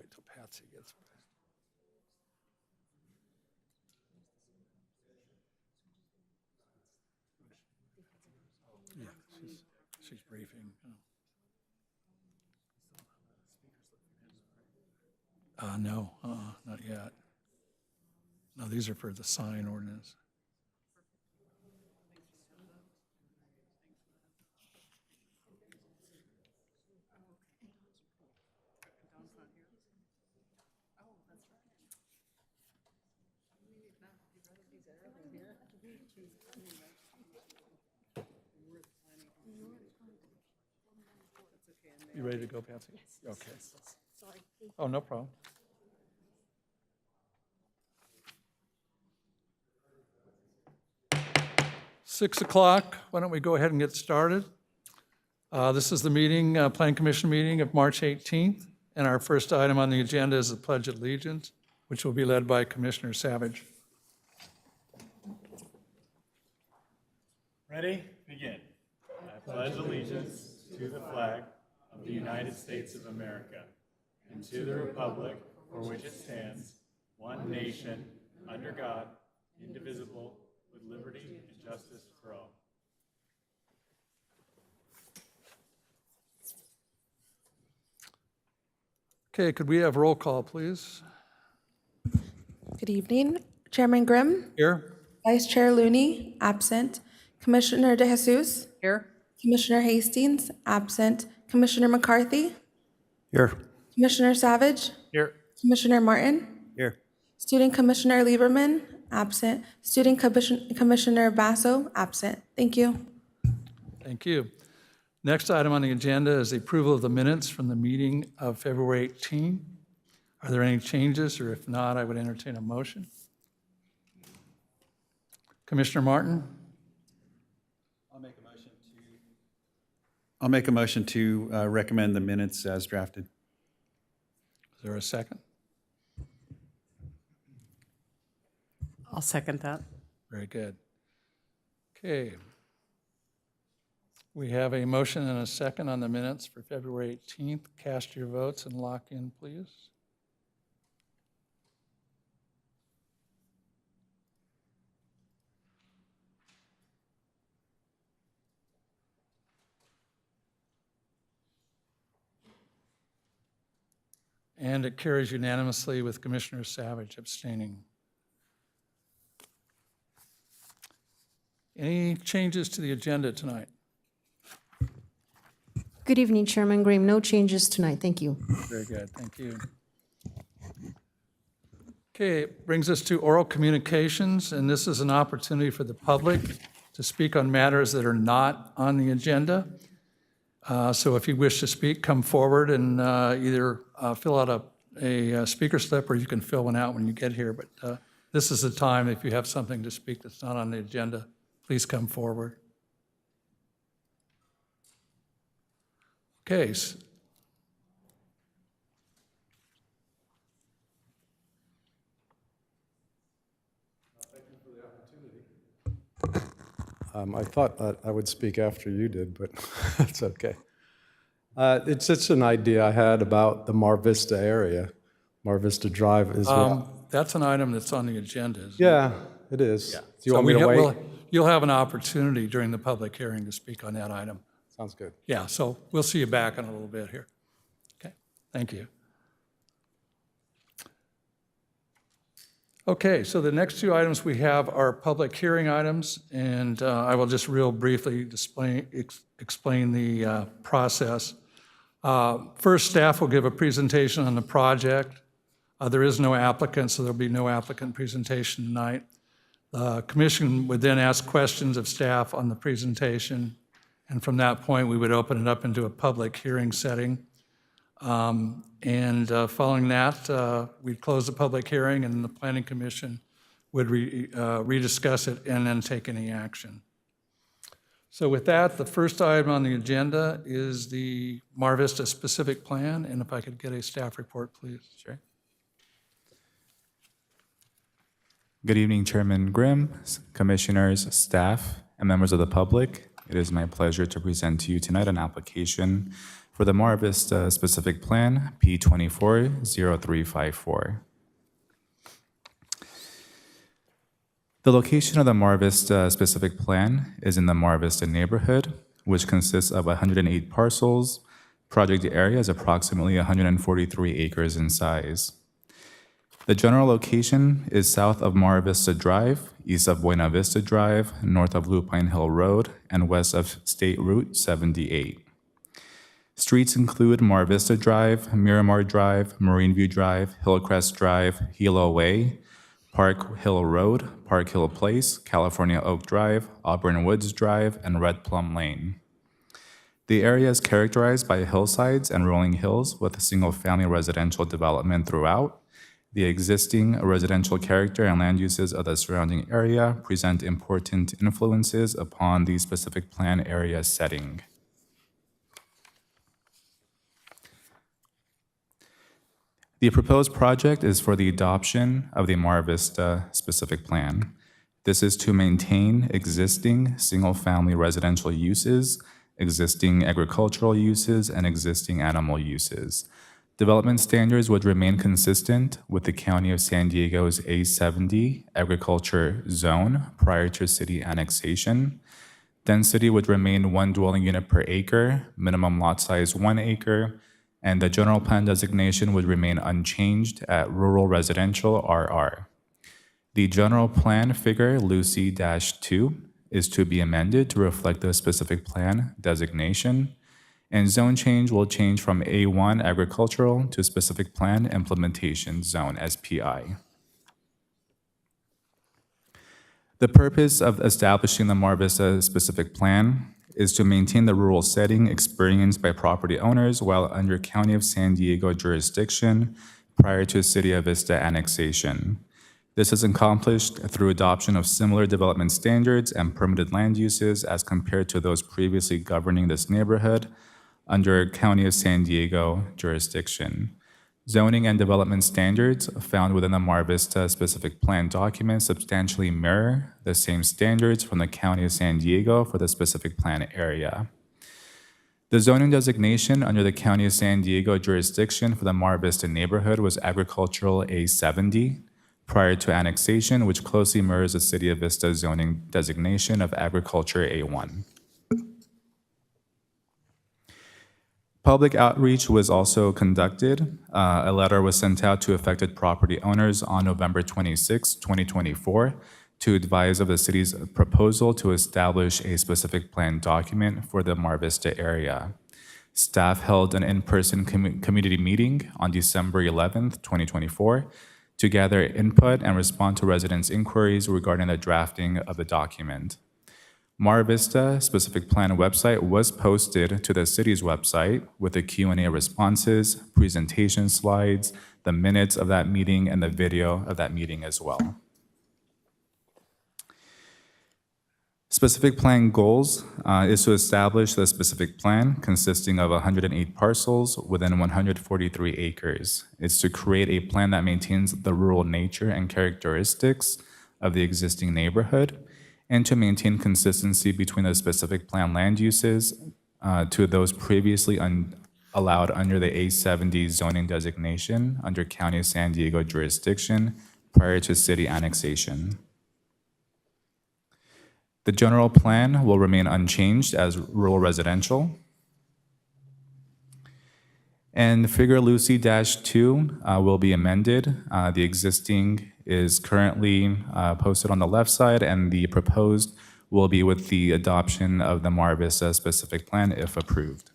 wait till Patsy gets back. Yeah, she's briefing. No, not yet. No, these are for the sign ordinance. You ready to go, Patsy? Okay. Oh, no problem. Six o'clock. Why don't we go ahead and get started? This is the meeting, Plan Commission meeting of March 18th, and our first item on the agenda is the Pledge of Allegiance, which will be led by Commissioner Savage. Ready? Begin. I pledge allegiance to the flag of the United States of America and to the republic for which it stands, one nation, under God, indivisible, with liberty and justice for all. Okay, could we have roll call, please? Good evening. Chairman Grimm, Here? Vice Chair Looney, absent. Commissioner De Jesus, Here. Commissioner Hastings, absent. Commissioner McCarthy, Here. Commissioner Savage, Here. Commissioner Martin, Here. Student Commissioner Lieberman, absent. Student Commissioner Basso, absent. Thank you. Thank you. Next item on the agenda is the approval of the minutes from the meeting of February 18. Are there any changes, or if not, I would entertain a motion. Commissioner Martin? I'll make a motion to recommend the minutes as drafted. Is there a second? I'll second that. Very good. Okay. We have a motion and a second on the minutes for February 18th. Cast your votes and lock in, please. And it carries unanimously with Commissioner Savage abstaining. Any changes to the agenda tonight? Good evening, Chairman Graham. No changes tonight. Thank you. Very good, thank you. Okay, it brings us to oral communications, and this is an opportunity for the public to speak on matters that are not on the agenda. So if you wish to speak, come forward and either fill out a speaker slip, or you can fill one out when you get here. But this is the time, if you have something to speak that's not on the agenda, please come forward. Okay. I thought I would speak after you did, but that's okay. It's just an idea I had about the Mar Vista area. Mar Vista Drive is That's an item that's on the agenda, isn't it? yeah, it is. Do you So want me to wait? you'll have an opportunity during the public hearing to speak on that item. Sounds good. Yeah, so we'll see you back in a little bit here. Okay, thank you. Okay, so the next two items we have are public hearing items, and I will just real briefly explain the process. First, staff will give a presentation on the project. There is no applicant, so there'll be no applicant presentation tonight. The commission would then ask questions of staff on the presentation, and from that point, we would open it up into a public hearing setting. Following that, we'd close the public hearing, and the Planning Commission would rediscuss it and then take any action. So with that, the first item on the agenda is the Mar Vista specific plan, and if I could get a staff report, please. Sure. Good evening, Chairman Grimm, commissioners, staff, and members of the public. It is my pleasure to present to you tonight an application for the Mar Vista Specific Plan, P240354. The location of the Mar Vista Specific Plan is in the Mar Vista neighborhood, which consists of 108 parcels. Project area is approximately 143 acres in size. The general location is south of Mar Vista Drive, east of Buena Vista Drive, north of Lupine Hill Road, and west of State Route 78. Streets include Mar Vista Drive, Miramar Drive, Marine View Drive, Hillcrest Drive, Hilo Way, Park Hill Road, Park Hill Place, California Oak Drive, Auburn Woods Drive, and Red Plum Lane. The area is characterized by hillsides and rolling hills with single-family residential development throughout. The existing residential character and land uses of the surrounding area present important influences upon the specific plan area setting. The proposed project is for the adoption of the Mar Vista specific plan. This is to maintain existing single-family residential uses, existing agricultural uses, and existing animal uses. Development standards would remain consistent with the County of San Diego's A70 agriculture zone prior to city annexation. Density would remain 1 dwelling unit per acre, minimum lot size 1 acre, and the general plan designation would remain unchanged at rural residential RR. The general plan figure Lucy-2 is to be amended to reflect the specific plan designation, and zone change will change from A1 agricultural to specific plan implementation zone SPI. The purpose of establishing the Mar Vista specific plan is to maintain the rural setting experienced by property owners while under County of San Diego jurisdiction prior to City of Vista annexation. This is accomplished through adoption of similar development standards and permitted land uses as compared to those previously governing this neighborhood under County of San Diego jurisdiction. Zoning and development standards found within the Mar Vista specific plan document substantially mirror the same standards from the County of San Diego for the specific plan area. The zoning designation under the County of San Diego jurisdiction for the Mar Vista neighborhood was agricultural A70 prior to annexation, which closely mirrors the City of Vista zoning designation of agriculture A1. Public outreach was also conducted. A letter was sent out to affected property owners on November 26, 2024, to advise of the city's proposal to establish a specific plan document for the Mar Vista area. Staff held an in-person community meeting on December 11, 2024, to gather input and respond to residents' inquiries regarding the drafting of the document. Mar Vista specific plan website was posted to the city's website with the Q&A responses, presentation slides, the minutes of that meeting, and the video of that meeting as well. Specific plan goals is to establish the specific plan consisting of 108 parcels within 143 acres. It's to create a plan that maintains the rural nature and characteristics of the existing neighborhood, and to maintain consistency between the specific plan land uses to those previously allowed under the A70 zoning designation under County of San Diego jurisdiction prior to city annexation. The general plan will remain unchanged as rural residential. And figure Lucy-2 will be amended. The existing is currently posted on the left side, and the proposed will be with the adoption of the Mar Vista specific plan if approved.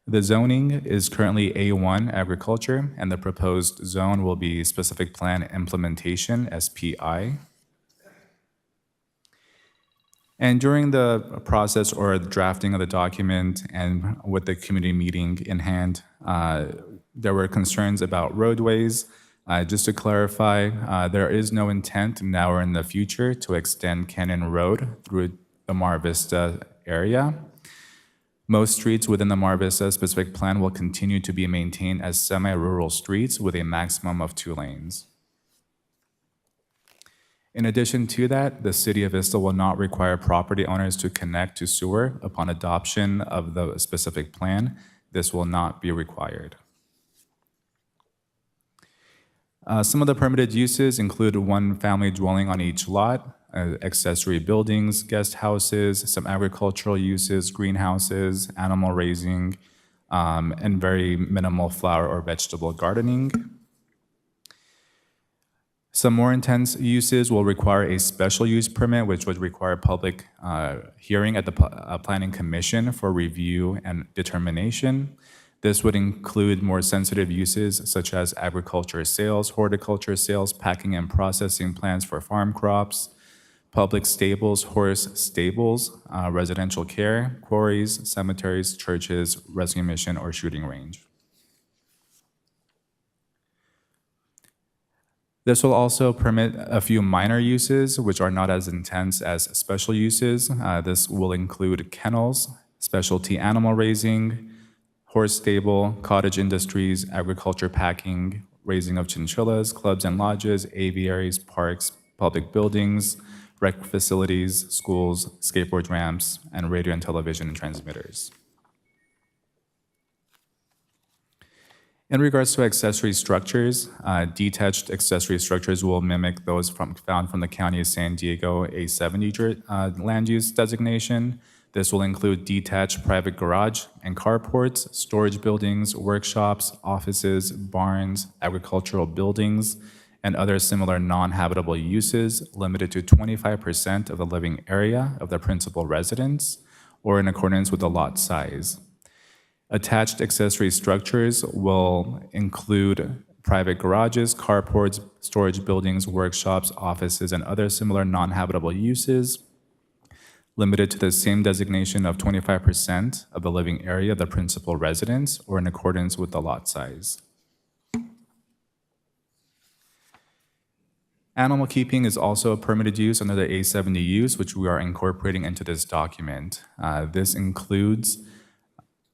The zoning is currently A1 agriculture, and the proposed zone will be specific plan implementation SPI. And during the process or the drafting of the document and with the community meeting in hand, there were concerns about roadways. Just to clarify, there is no intent now or in the future to extend Cannon Road through the Mar Vista area. Most streets within the Mar Vista specific plan will continue to be maintained as semi-rural streets with a maximum of 2 lanes. In addition to that, the City of Vista will not require property owners to connect to sewer upon adoption of the specific plan. This will not be required. Some of the permitted uses include one family dwelling on each lot, accessory buildings, guest houses, some agricultural uses, greenhouses, animal raising, and very minimal flower or vegetable gardening. Some more intense uses will require a special use permit, which would require public hearing at the Planning Commission for review and determination. This would include more sensitive uses such as agriculture sales, horticulture sales, packing and processing plants for farm crops, public stables, horse stables, residential care, quarries, cemeteries, churches, rescue mission, or shooting range. This will also permit a few minor uses, which are not as intense as special uses. This will include kennels, specialty animal raising, horse stable, cottage industries, agriculture packing, raising of chinchillas, clubs and lodges, aviaries, parks, public buildings, rec facilities, schools, skateboard ramps, and radio and television transmitters. In regards to accessory structures, detached accessory structures will mimic those found from the County of San Diego A70 land use designation. This will include detached private garage and carports, storage buildings, workshops, offices, barns, agricultural buildings, and other similar non-habitable uses limited to 25% of the living area of the principal residence or in accordance with the lot size. Attached accessory structures will include private garages, carports, storage buildings, workshops, offices, and other similar non-habitable uses, limited to the same designation of 25% of the living area of the principal residence or in accordance with the lot size. Animal keeping is also a permitted use under the A70 use, which we are incorporating into this document. This includes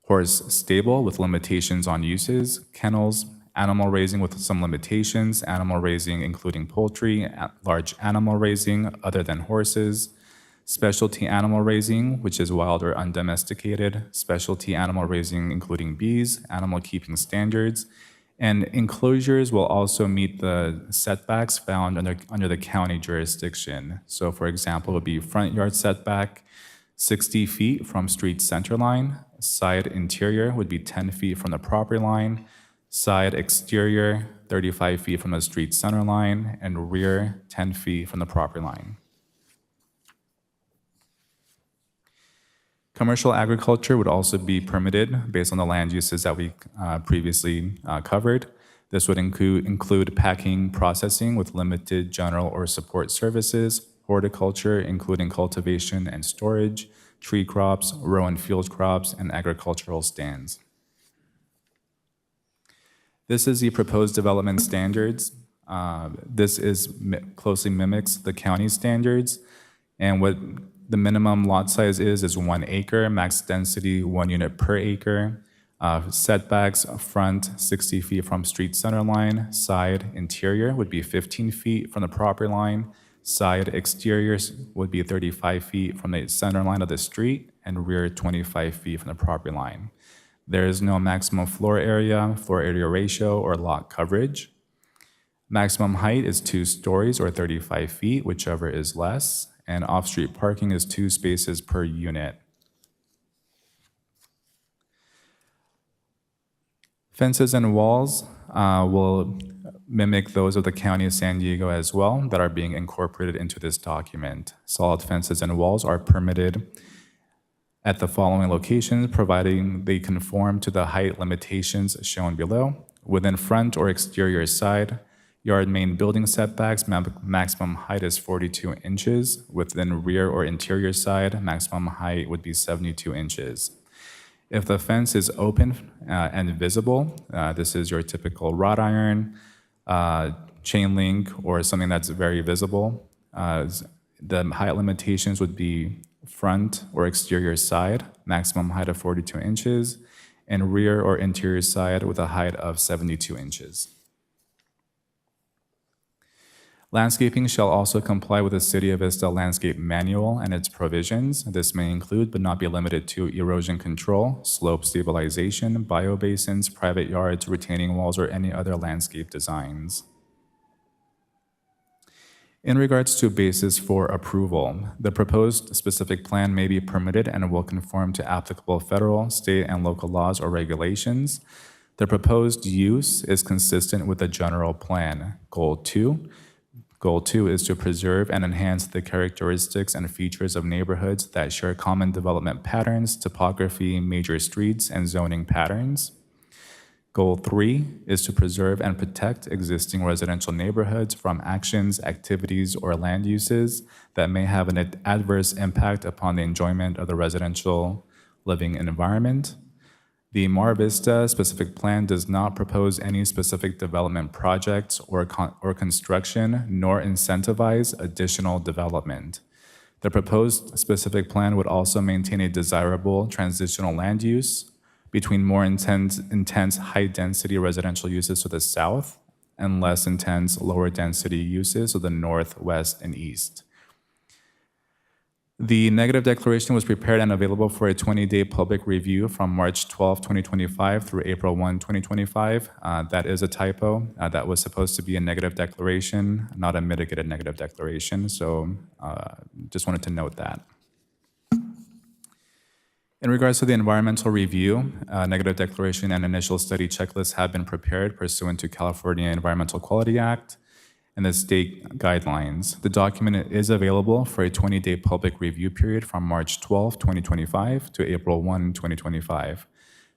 horse stable with limitations on uses, kennels, animal raising with some limitations, animal raising including poultry, large animal raising other than horses, specialty animal raising, which is wild or undomesticated, specialty animal raising including bees, animal keeping standards, and enclosures will also meet the setbacks found under the county jurisdiction. So for example, it would be front yard setback, 60 feet from street center line, side interior would be 10 feet from the property line, side exterior 35 feet from the street center line, and rear 10 feet from the property line. Commercial agriculture would also be permitted based on the land uses that we previously covered. This would include packing, processing with limited general or support services, horticulture, including cultivation and storage, tree crops, row and field crops, and agricultural stands. This is the proposed development standards. This closely mimics the county standards, and what the minimum lot size is 1 acre, max density 1 unit per acre, setbacks front 60 feet from street center line, side interior would be 15 feet from the property line, side exteriors would be 35 feet from the center line of the street, and rear 25 feet from the property line. There is no maximum floor area ratio, or lot coverage. Maximum height is 2 stories or 35 feet, whichever is less, and off-street parking is 2 spaces per unit. Fences and walls will mimic those of the County of San Diego as well that are being incorporated into this document. Solid fences and walls are permitted at the following locations, providing they conform to the height limitations shown below. Within front or exterior side, yard main building setbacks, maximum height is 42 inches. Within rear or interior side, maximum height would be 72 inches. If the fence is open and visible, this is your typical wrought iron, chain link, or something that's very visible. The height limitations would be front or exterior side, maximum height of 42 inches, and rear or interior side with a height of 72 inches. Landscaping shall also comply with the City of Vista Landscape Manual and its provisions. This may include, but not be limited to, erosion control, slope stabilization, biobasins, private yards, retaining walls, or any other landscape designs. In regards to basis for approval, the proposed specific plan may be permitted and will conform to applicable federal, state, and local laws or regulations. The proposed use is consistent with the general plan. Goal 2 is to preserve and enhance the characteristics and features of neighborhoods that share common development patterns, topography, major streets, and zoning patterns. Goal 3 is to preserve and protect existing residential neighborhoods from actions, activities, or land uses that may have an adverse impact upon the enjoyment of the residential living environment. The Mar Vista specific plan does not propose any specific development projects or construction, nor incentivize additional development. The proposed specific plan would also maintain a desirable transitional land use between more intense high-density residential uses to the south and less intense lower-density uses to the north, west, and east. The negative declaration was prepared and available for a 20-day public review from March 12, 2025 through April 1, 2025. That is a typo. That was supposed to be a negative declaration, not a mitigated negative declaration. So just wanted to note that. In regards to the environmental review, negative declaration and initial study checklists have been prepared pursuant to California Environmental Quality Act and the state guidelines. The document is available for a 20-day public review period from March 12, 2025 to April 1, 2025.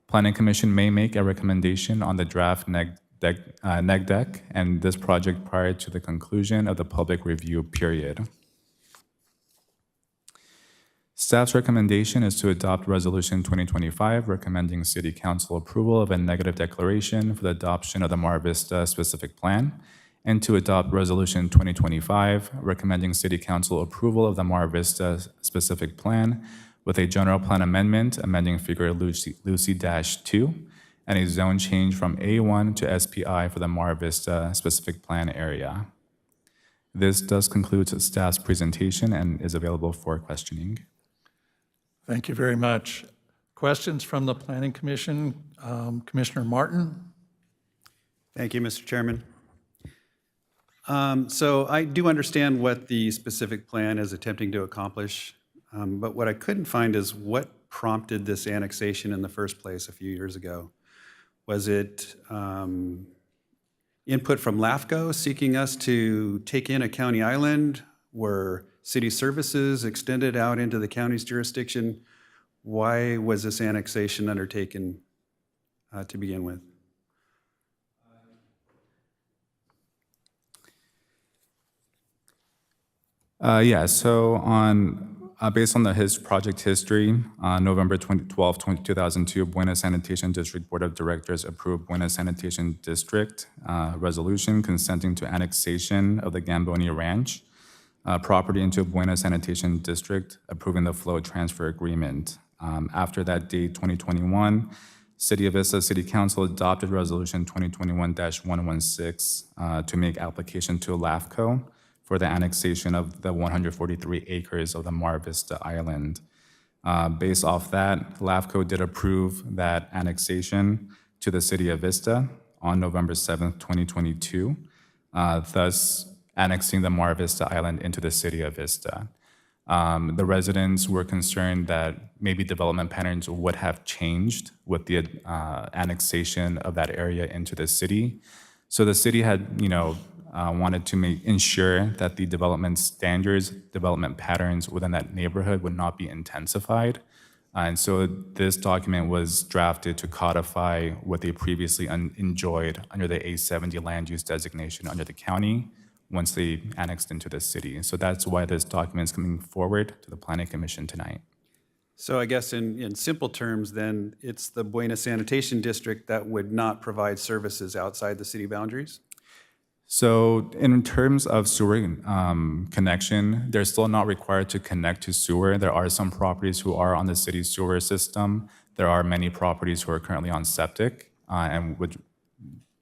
Planning Commission may make a recommendation on the draft neg deck and this project prior to the conclusion of the public review period. Staff's recommendation is to adopt Resolution 2025 recommending City Council approval of a negative declaration for the adoption of the Mar Vista specific plan, and to adopt Resolution 2025 recommending City Council approval of the Mar Vista specific plan with a general plan amendment amending Figure Lucy-2 and a zone change from A1 to SPI for the Mar Vista specific plan area. This does conclude staff's presentation and is available for questioning. Thank you very much. Questions from the Planning Commission? Commissioner Martin? Thank you, Mr. Chairman. So I do understand what the specific plan is attempting to accomplish, but what I couldn't find is what prompted this annexation in the first place a few years ago. Was it input from LAFCO seeking us to take in a county island? Were city services extended out into the county's jurisdiction? Why was this annexation undertaken to begin with? Based on the project history, November 12, 2002, Buena Sanitation District Board of Directors approved Buena Sanitation District resolution consenting to annexation of the Gamboni Ranch property into Buena Sanitation District, approving the flow transfer agreement. After that date, 2021, City of Vista City Council adopted Resolution 2021-116 to make application to LAFCO for the annexation of the 143 acres of the Mar Vista Island. Based off that, LAFCO did approve that annexation to the City of Vista on November 7th, 2022, thus annexing the Mar Vista Island into the City of Vista. The residents were concerned that maybe development patterns would have changed with the annexation of that area into the city. So the city had, wanted to ensure that the development standards, development patterns within that neighborhood would not be intensified. And so this document was drafted to codify what they previously enjoyed under the A70 land use designation under the county once they annexed into the city. So that's why this document is coming forward to the Planning Commission tonight. So I guess in simple terms, then, it's the Buena Sanitation District that would not provide services outside the city boundaries? So in terms of sewer connection, they're still not required to connect to sewer. There are some properties who are on the city's sewer system. There are many properties who are currently on septic and would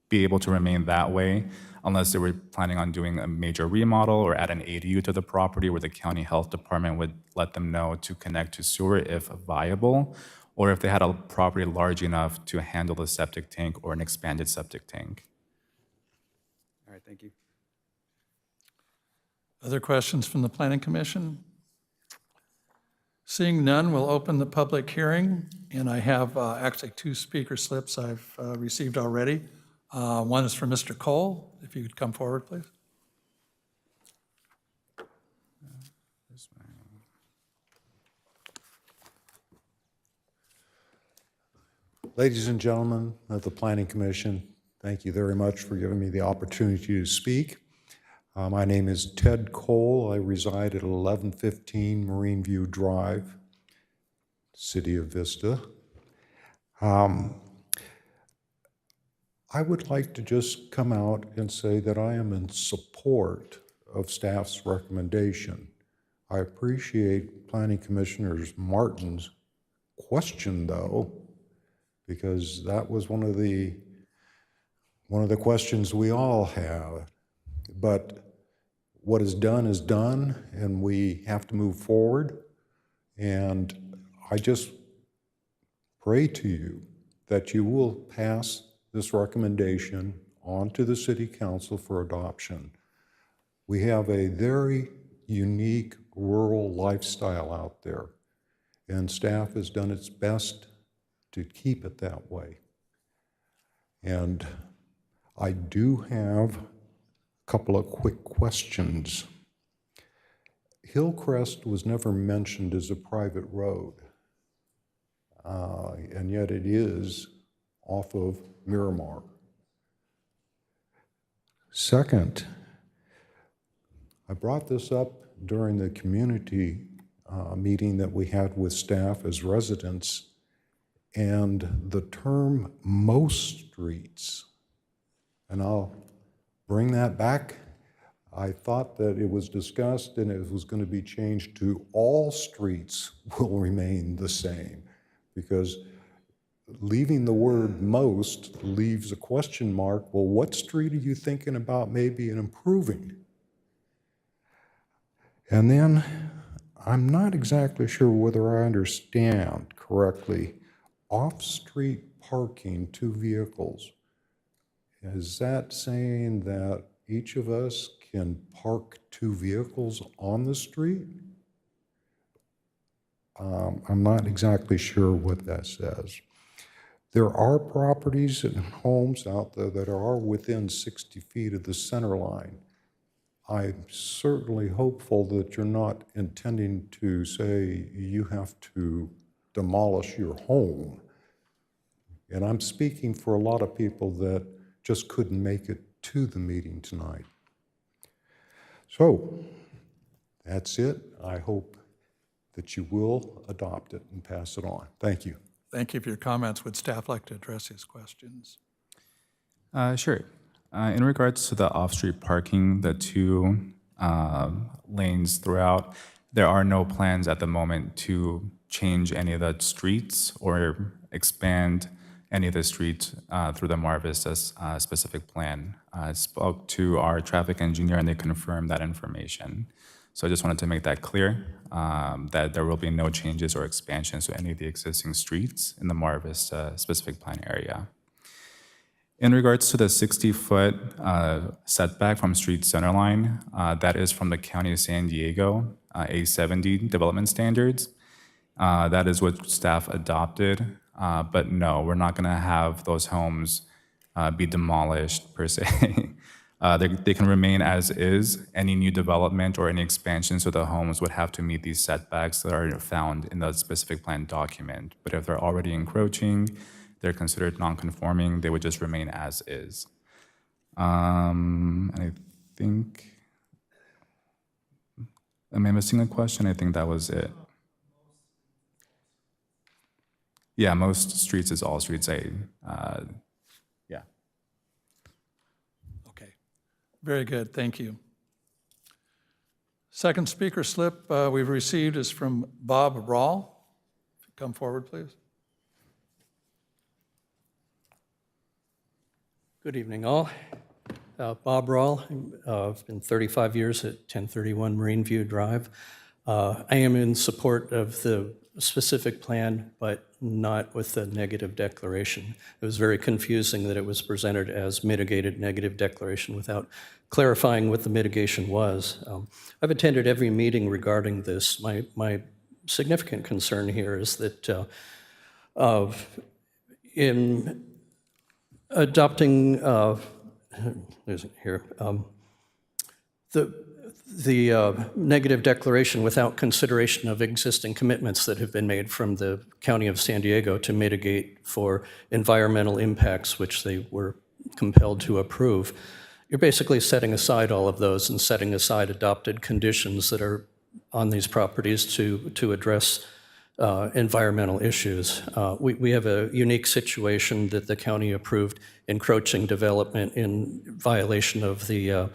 be able to remain that way unless they were planning on doing a major remodel or add an ADU to the property where the county health department would let them know to connect to sewer if viable, or if they had a property large enough to handle the septic tank or an expanded septic tank. All right, thank you. Other questions from the Planning Commission? Seeing none, we'll open the public hearing, and I have actually 2 speaker slips I've received already. One is from Mr. Cole. If you could come forward, please. Ladies and gentlemen of the Planning Commission, thank you very much for giving me the opportunity to speak. My name is Ted Cole. I reside at 1115 Marine View Drive, City of Vista. I would like to just come out and say that I am in support of staff's recommendation. I appreciate Planning Commissioner Martin's question, though, because that was one of the questions we all have. But what is done, and we have to move forward. And I just pray to you that you will pass this recommendation on to the City Council for adoption. We have a very unique rural lifestyle out there, and staff has done its best to keep it that way. And I do have a couple of quick questions. Hillcrest was never mentioned as a private road, and yet it is off of Miramar. Second, I brought this up during the community meeting that we had with staff as residents, and the term most streets, and I'll bring that back. I thought that it was discussed and it was going to be changed to all streets will remain the same, because leaving the word most leaves a question mark. Well, what street are you thinking about maybe improving? And then I'm not exactly sure whether I understand correctly. Off-street parking, 2 vehicles. Is that saying that each of us can park 2 vehicles on the street? I'm not exactly sure what that says. There are properties and homes out there that are within 60 feet of the center line. I'm certainly hopeful that you're not intending to say you have to demolish your home. And I'm speaking for a lot of people that just couldn't make it to the meeting tonight. So that's it. I hope that you will adopt it and pass it on. Thank you. Thank you for your comments. Would staff like to address his questions? Sure. In regards to the off-street parking, the 2 lanes throughout, there are no plans at the moment to change any of the streets or expand any of the streets through the Mar Vista specific plan. I spoke to our traffic engineer and they confirmed that information. So I just wanted to make that clear, that there will be no changes or expansions to any of the existing streets in the Mar Vista specific plan area. In regards to the 60-foot setback from street centerline, that is from the County of San Diego A70 development standards. That is what staff adopted, but no, we're not gonna have those homes be demolished per se. They can remain as is. Any new development or any expansions to the homes would have to meet these setbacks that are found in the specific plan document. But if they're already encroaching, they're considered non-conforming, they would just remain as is. And I think, am I missing a question? I think that was it. Yeah, most streets is all streets. Yeah. Okay. Very good. Thank you. Second speaker slip we've received is from Bob Rawl. Come forward, please. Good evening, all. Bob Rawl, I've been 35 years at 1031 Marine View Drive. I am in support of the specific plan, but not with the negative declaration. It was very confusing that it was presented as mitigated negative declaration without clarifying what the mitigation was. I've attended every meeting regarding this. My significant concern here is that in adopting, losing here, the negative declaration without consideration of existing commitments that have been made from the County of San Diego to mitigate for environmental impacts, which they were compelled to approve. You're basically setting aside all of those and setting aside adopted conditions that are on these properties to address environmental issues. We have a unique situation that the county approved encroaching development in violation of the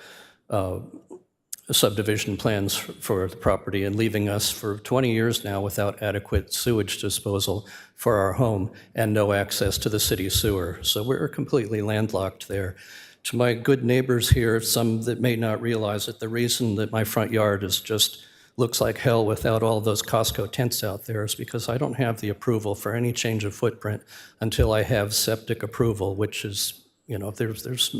subdivision plans for the property and leaving us for 20 years now without adequate sewage disposal for our home and no access to the city sewer. So we're completely landlocked there. To my good neighbors here, some that may not realize it, the reason that my front yard is just looks like hell without all those Costco tents out there is because I don't have the approval for any change of footprint until I have septic approval, which is, you know, there's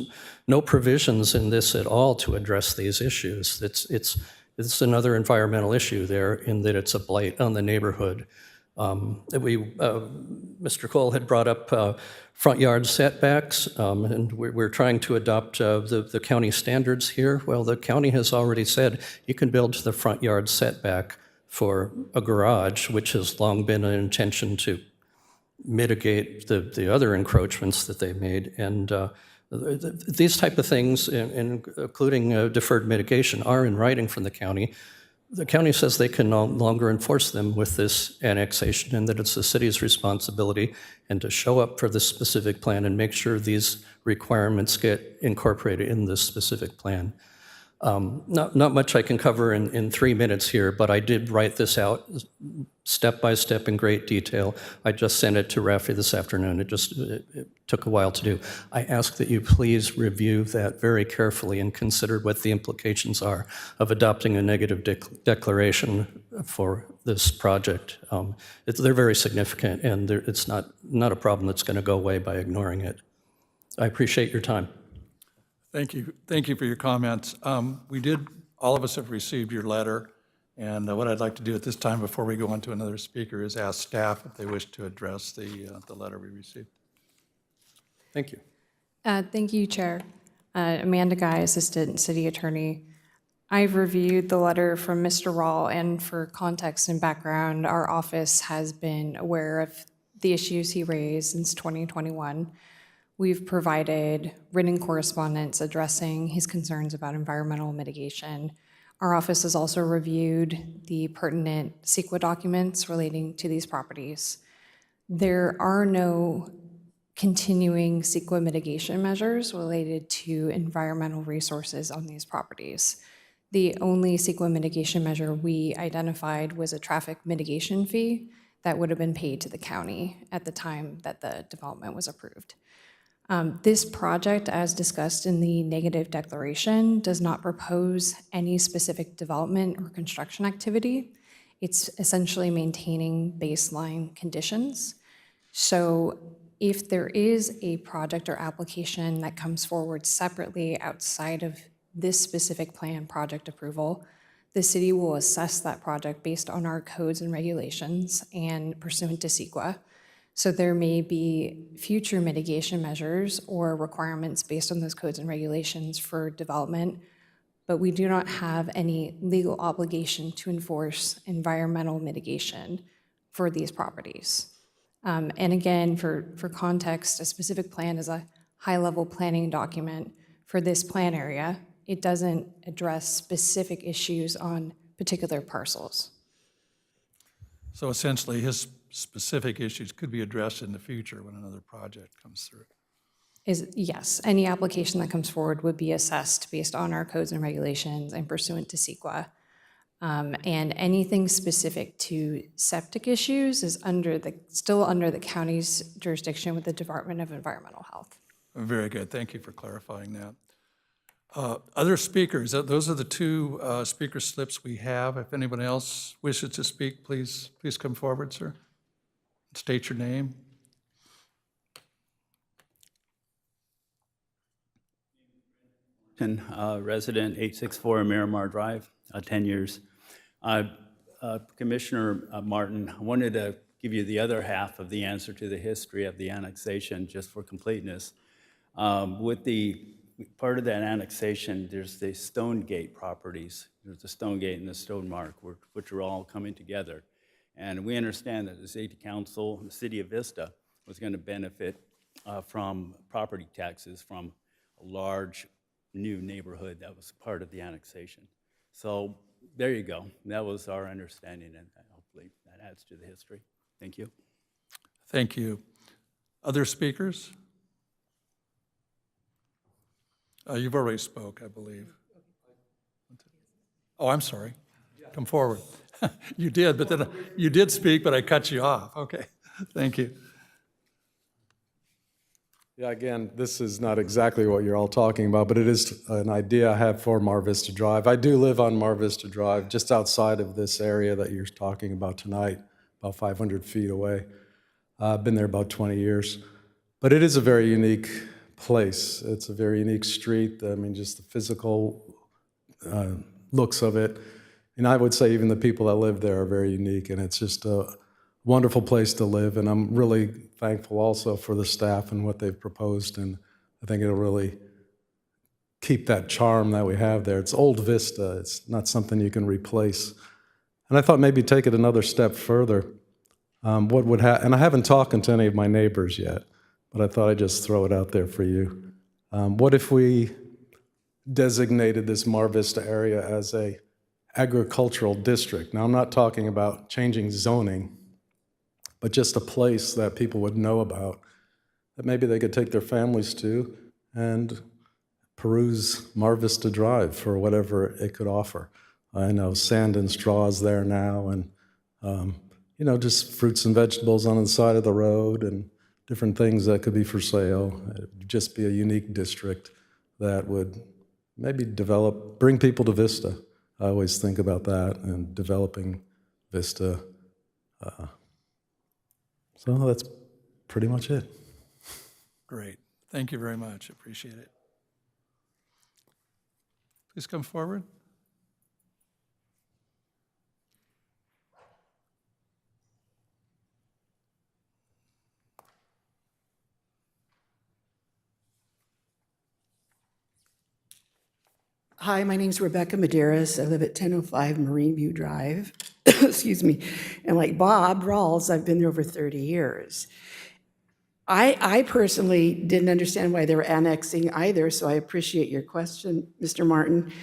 no provisions in this at all to address these issues. It's another environmental issue there in that it's a blight on the neighborhood. Mr. Cole had brought up front yard setbacks, and we're trying to adopt the county standards here. Well, the county has already said you can build to the front yard setback for a garage, which has long been an intention to mitigate the other encroachments that they made. And these type of things, including deferred mitigation, are in writing from the county. The county says they can no longer enforce them with this annexation and that it's the city's responsibility and to show up for this specific plan and make sure these requirements get incorporated in this specific plan. Not much I can cover in 3 minutes here, but I did write this out step by step in great detail. I just sent it to Rafi this afternoon. It took a while to do. I ask that you please review that very carefully and consider what the implications are of adopting a negative declaration for this project. They're very significant, and it's not a problem that's going to go away by ignoring it. I appreciate your time. Thank you. Thank you for your comments. All of us have received your letter, and what I'd like to do at this time before we go on to another speaker is ask staff if they wish to address the letter we received. Thank you. Thank you, Chair. Amanda Guy, Assistant City Attorney. I've reviewed the letter from Mr. Rawl, and for context and background, our office has been aware of the issues he raised since 2021. We've provided written correspondence addressing his concerns about environmental mitigation. Our office has also reviewed the pertinent CEQA documents relating to these properties. There are no continuing CEQA mitigation measures related to environmental resources on these properties. The only CEQA mitigation measure we identified was a traffic mitigation fee that would have been paid to the county at the time that the development was approved. This project, as discussed in the negative declaration, does not propose any specific development or construction activity. It's essentially maintaining baseline conditions. So if there is a project or application that comes forward separately outside of this specific plan project approval, the city will assess that project based on our codes and regulations and pursuant to CEQA. So there may be future mitigation measures or requirements based on those codes and regulations for development, but we do not have any legal obligation to enforce environmental mitigation for these properties. And again, for context, a specific plan is a high-level planning document for this plan area. It doesn't address specific issues on particular parcels. So essentially, his specific issues could be addressed in the future when another project comes through. Yes, any application that comes forward would be assessed based on our codes and regulations and pursuant to CEQA. And anything specific to septic issues is still under the county's jurisdiction with the Department of Environmental Health. Very good. Thank you for clarifying that. Other speakers, those are the two speaker slips we have. If anyone else wishes to speak, please come forward, sir. State your name. Resident 864 Miramar Drive, 10 years. Commissioner Martin, I wanted to give you the other half of the answer to the history of the annexation, just for completeness. With the part of that annexation, there's the Stone Gate properties. There's the Stone Gate and the Stone Mark, which are all coming together. And we understand that the city council, the city of Vista, was going to benefit from property taxes from a large new neighborhood that was part of the annexation. So there you go. That was our understanding, and hopefully that adds to the history. Thank you. Thank you. Other speakers? You've already spoke, I believe. Oh, I'm sorry. Come forward. You did, but then you did speak, but I cut you off. Okay, thank you. Yeah, again, this is not exactly what you're all talking about, but it is an idea I have for Mar Vista Drive. I do live on Mar Vista Drive, just outside of this area that you're talking about tonight, about 500 feet away. I've been there about 20 years. But it is a very unique place. It's a very unique street. I mean, just the physical looks of it. And I would say even the people that live there are very unique, and it's just a wonderful place to live. And I'm really thankful also for the staff and what they've proposed, and I think it'll really keep that charm that we have there. It's old Vista. It's not something you can replace. And I thought maybe take it another step further. What would happen? And I haven't talked to any of my neighbors yet, but I thought I'd just throw it out there for you. What if we designated this Mar Vista area as a agricultural district? Now, I'm not talking about changing zoning, but just a place that people would know about, that maybe they could take their families to and peruse Mar Vista Drive for whatever it could offer. I know sand and straws there now, and you know, just fruits and vegetables on the side of the road and different things that could be for sale. It'd just be a unique district that would maybe bring people to Vista. I always think about that and developing Vista. So that's pretty much it. Great. Thank you very much. Appreciate it. Please come forward. Hi, my name's Rebecca Medeiros. I live at 1005 Marine View Drive. Excuse me. And like Bob Rawls, I've been there over 30 years. I personally didn't understand why they were annexing either, so I appreciate your question, Mr. Martin.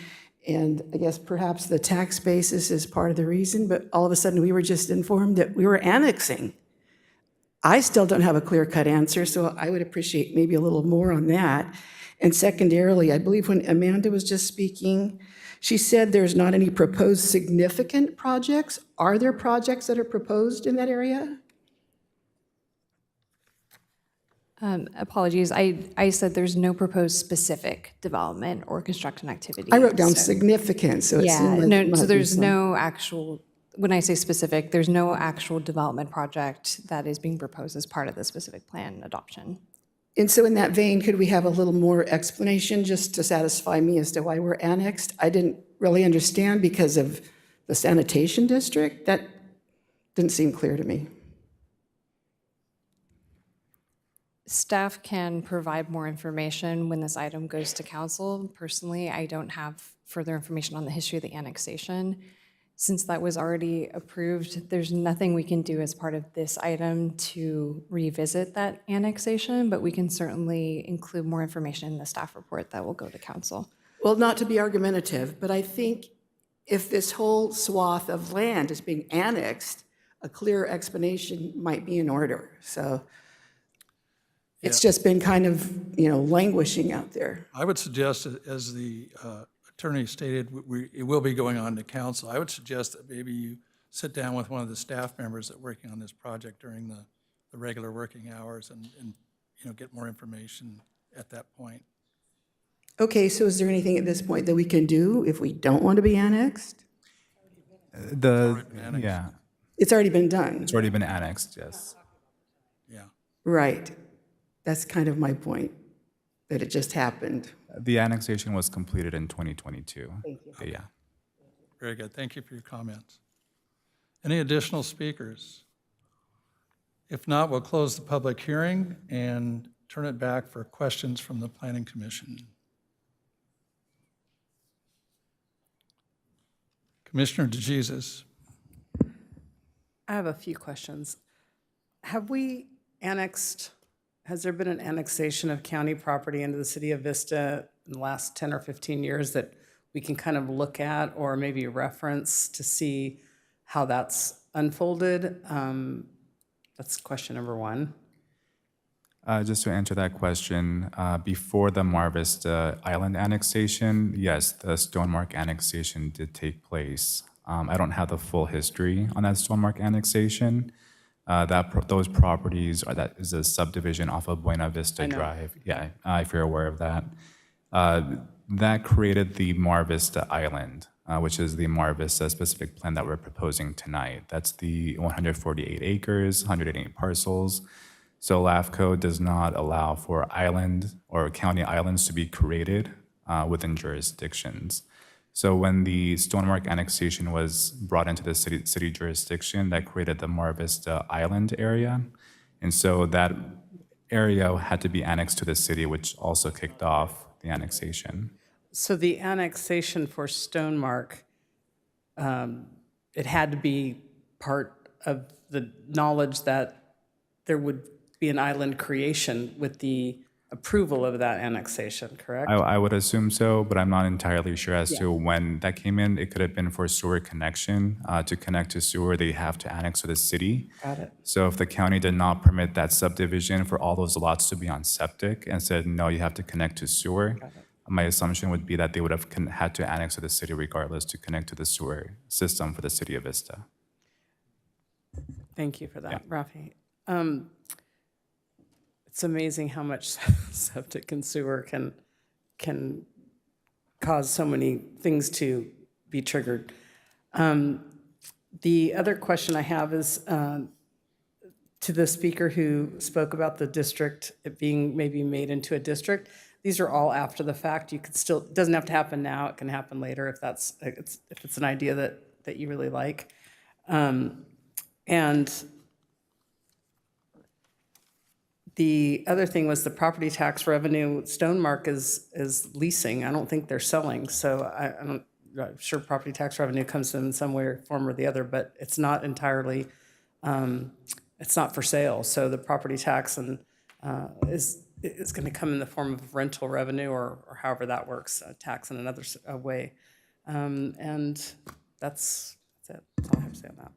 And I guess perhaps the tax basis is part of the reason, but all of a sudden we were just informed that we were annexing. I still don't have a clear-cut answer, so I would appreciate maybe a little more on that. And secondarily, I believe when Amanda was just speaking, she said there's not any proposed significant projects. Are there projects that are proposed in that area? Apologies, I said there's no proposed specific development or construction activity. I wrote down significant, so it seemed like no, so there's no actual, when I say specific, there's no actual development project that is being proposed as part of the specific plan adoption. And so in that vein, could we have a little more explanation just to satisfy me as to why we're annexed? I didn't really understand because of the sanitation district. That didn't seem clear to me. Staff can provide more information when this item goes to council. Personally, I don't have further information on the history of the annexation. Since that was already approved, there's nothing we can do as part of this item to revisit that annexation, but we can certainly include more information in the staff report that will go to council. Well, not to be argumentative, but I think if this whole swath of land is being annexed, a clear explanation might be in order. So it's just been kind of, languishing out there. I would suggest, as the attorney stated, it will be going on to council. I would suggest that maybe you sit down with one of the staff members that are working on this project during the regular working hours and get more information at that point. Okay, so is there anything at this point that we can do if we don't want to be annexed? Yeah, It's already been done. it's already been annexed, yes. Yeah. Right. That's kind of my point, that it just happened. The annexation was completed in 2022. Thank you. Yeah. Very good. Thank you for your comments. Any additional speakers? If not, we'll close the public hearing and turn it back for questions from the Planning Commission. Commissioner DeJesus. I have a few questions. Have we annexed, has there been an annexation of county property into the city of Vista in the last 10 or 15 years that we can kind of look at or maybe reference to see how that's unfolded? That's question number one. Just to answer that question, before the Mar Vista Island annexation, yes, the Stonemark annexation did take place. I don't have the full history on that Stonemark annexation. Those properties that is a subdivision off of Buena Vista Drive. Yeah, if you're aware of that. That created the Mar Vista Island, which is the Mar Vista specific plan that we're proposing tonight. That's the 148 acres, 108 parcels. So LAFCO does not allow for island or county islands to be created within jurisdictions. So when the Stonemark annexation was brought into the city jurisdiction, that created the Mar Vista Island area. And so that area had to be annexed to the city, which also kicked off the annexation. So the annexation for Stonemark, it had to be part of the knowledge that there would be an island creation with the approval of that annexation, correct? I would assume so, but I'm not entirely sure as to when that came in. It could have been for sewer connection. To connect to sewer, they have to annex to the city. Got it. So if the county did not permit that subdivision for all those lots to be on septic and said, no, you have to connect to sewer, my assumption would be that they would have had to annex to the city regardless to connect to the sewer system for the city of Vista. Thank you for that, Rafi. It's amazing how much septic and sewer can cause so many things to be triggered. The other question I have is to the speaker who spoke about the district, it being maybe made into a district. These are all after the fact. You could still, it doesn't have to happen now. It can happen later if it's an idea that you really like. And the other thing was the property tax revenue. Stonemark is leasing. I don't think they're selling. So I'm sure property tax revenue comes in some way, form or the other, but it's not entirely, it's not for sale. So the property tax is going to come in the form of rental revenue or however that works, tax in another way. And that's it. That's all I have to say on that.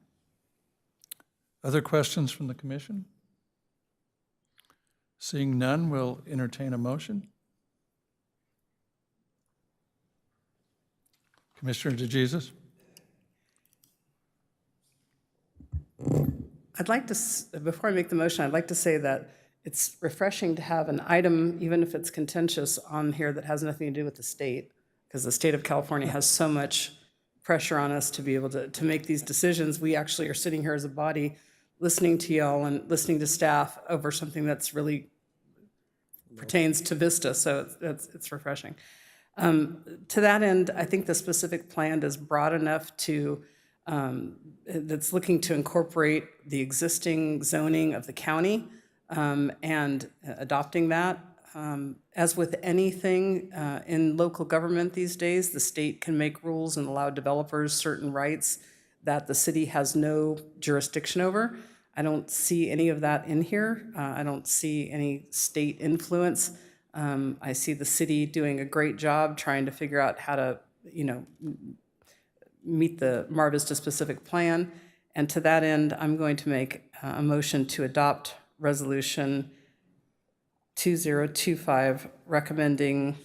Other questions from the commission? Seeing none, we'll entertain a motion. Commissioner DeJesus? I'd like to, before I make the motion, I'd like to say that it's refreshing to have an item, even if it's contentious, on here that has nothing to do with the state, because the state of California has so much pressure on us to be able to make these decisions. We actually are sitting here as a body listening to y'all and listening to staff over something that's really pertains to Vista, so it's refreshing. To that end, I think the specific plan is broad enough to, that's looking to incorporate the existing zoning of the county and adopting that. As with anything in local government these days, the state can make rules and allow developers certain rights that the city has no jurisdiction over. I don't see any of that in here. I don't see any state influence. I see the city doing a great job trying to figure out how to, meet the Mar Vista specific plan. And to that end, I'm going to make a motion to adopt Resolution 2025 recommending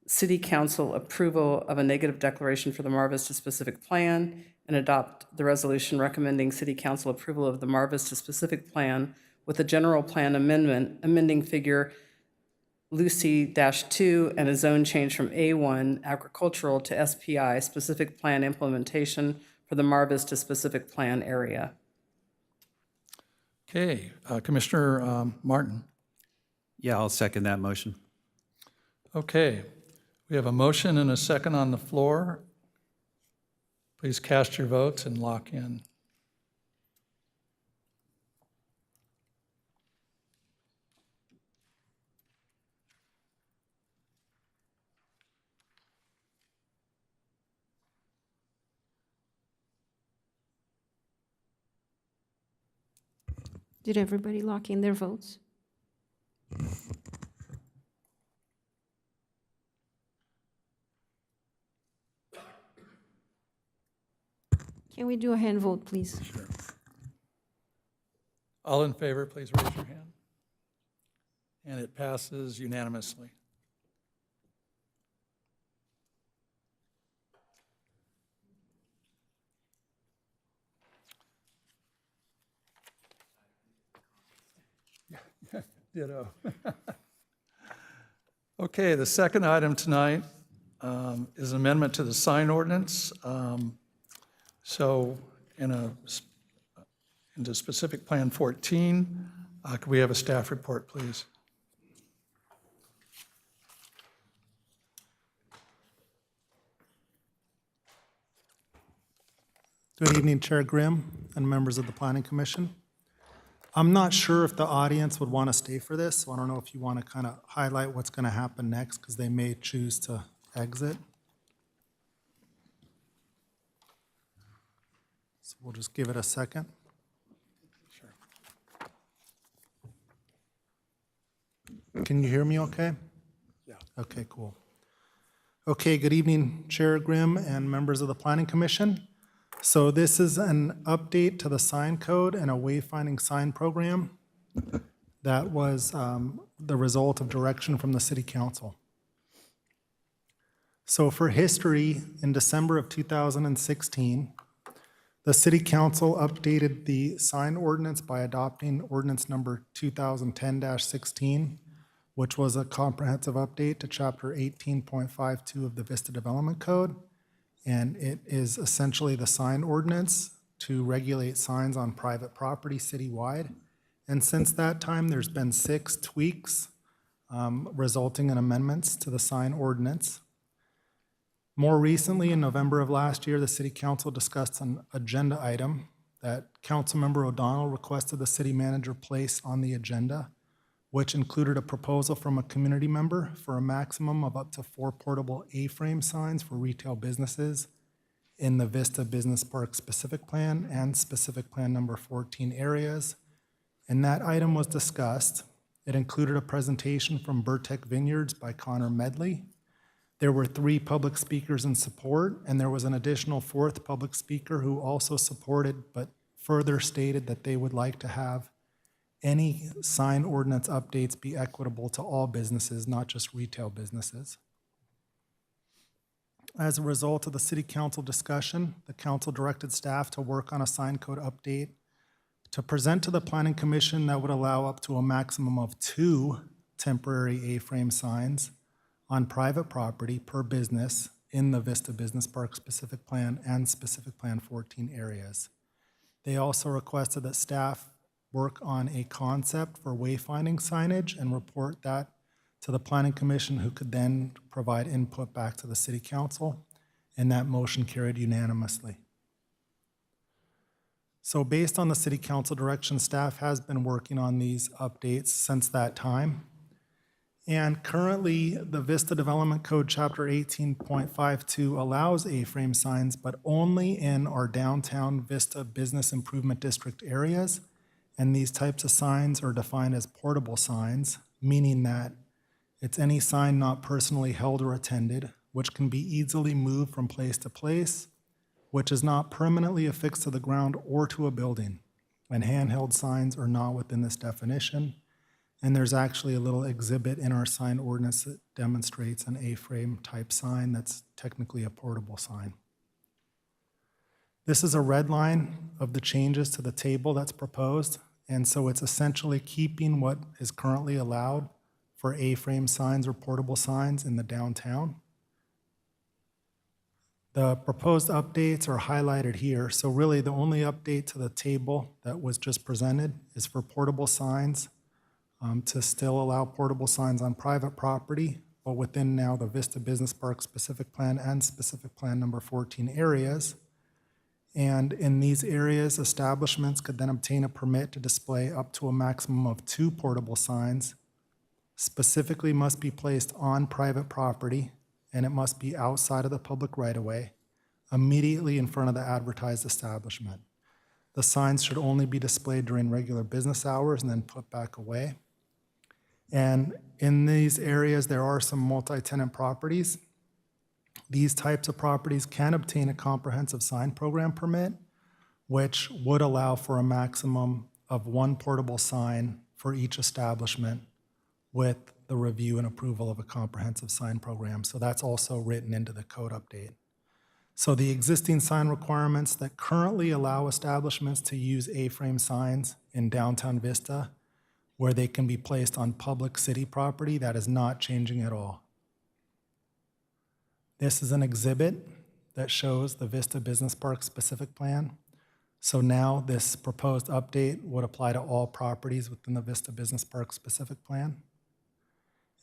City Council approval of a negative declaration for the Mar Vista specific plan, and adopt the resolution recommending City Council approval of the Mar Vista specific plan with a general plan amendment, amending figure Lucy-2, and a zone change from A1 agricultural to SPI, specific plan implementation for the Mar Vista specific plan area. Okay, Commissioner Martin. Yeah, I'll second that motion. Okay, we have a motion and a second on the floor. Please cast your votes and lock in. Did everybody lock in their votes? Can we do a hand vote, please? Sure. All in favor, please raise your hand. And it passes unanimously. Ditto. Okay, the second item tonight is an amendment to the sign ordinance. So into specific plan 14, could we have a staff report, please? Good evening, Chair Grimm and members of the Planning Commission. I'm not sure if the audience would want to stay for this, so I don't know if you want to kind of highlight what's going to happen next, because they may choose to exit. So we'll just give it a second. Sure. Can you hear me okay? Yeah. Okay, cool. Okay, good evening, Chair Grimm and members of the Planning Commission. So this is an update to the sign code and a wayfinding sign program that was the result of direction from the City Council. So for history, in December of 2016, the City Council updated the sign ordinance by adopting ordinance number 2010-16, which was a comprehensive update to Chapter 18.52 of the Vista Development Code. And it is essentially the sign ordinance to regulate signs on private property citywide. And since that time, there's been 6 tweaks resulting in amendments to the sign ordinance. More recently, in November of last year, the City Council discussed an agenda item that Councilmember O'Donnell requested the city manager place on the agenda, which included a proposal from a community member for a maximum of up to 4 portable A-frame signs for retail businesses in the Vista Business Park Specific Plan and Specific Plan number 14 areas. And that item was discussed. It included a presentation from Burtek Vineyards by Connor Medley. There were 3 public speakers in support, and there was an additional 4th public speaker who also supported, but further stated that they would like to have any sign ordinance updates be equitable to all businesses, not just retail businesses. As a result of the City Council discussion, the Council directed staff to work on a sign code update to present to the Planning Commission that would allow up to a maximum of 2 temporary A-frame signs on private property per business in the Vista Business Park Specific Plan and Specific Plan 14 areas. They also requested that staff work on a concept for wayfinding signage and report that to the Planning Commission, who could then provide input back to the City Council, and that motion carried unanimously. So based on the City Council direction, staff has been working on these updates since that time. And currently, the Vista Development Code Chapter 18.52 allows A-frame signs, but only in our downtown Vista Business Improvement District areas. And these types of signs are defined as portable signs, meaning that it's any sign not personally held or attended, which can be easily moved from place to place, which is not permanently affixed to the ground or to a building. And handheld signs are not within this definition. And there's actually a little exhibit in our sign ordinance that demonstrates an A-frame type sign that's technically a portable sign. This is a red line of the changes to the table that's proposed, and so it's essentially keeping what is currently allowed for A-frame signs or portable signs in the downtown. The proposed updates are highlighted here. So really the only update to the table that was just presented is for portable signs, to still allow portable signs on private property, but within now the Vista Business Park specific plan and specific plan number 14 areas. And in these areas, establishments could then obtain a permit to display up to a maximum of 2 portable signs. Specifically must be placed on private property, and it must be outside of the public right-of-way, immediately in front of the advertised establishment. The signs should only be displayed during regular business hours and then put back away. And in these areas, there are some multi-tenant properties. These types of properties can obtain a comprehensive sign program permit, which would allow for a maximum of 1 portable sign for each establishment with the review and approval of a comprehensive sign program. So that's also written into the code update. So the existing sign requirements that currently allow establishments to use A-frame signs in downtown Vista, where they can be placed on public city property, that is not changing at all. This is an exhibit that shows the Vista Business Park specific plan. So now this proposed update would apply to all properties within the Vista Business Park specific plan.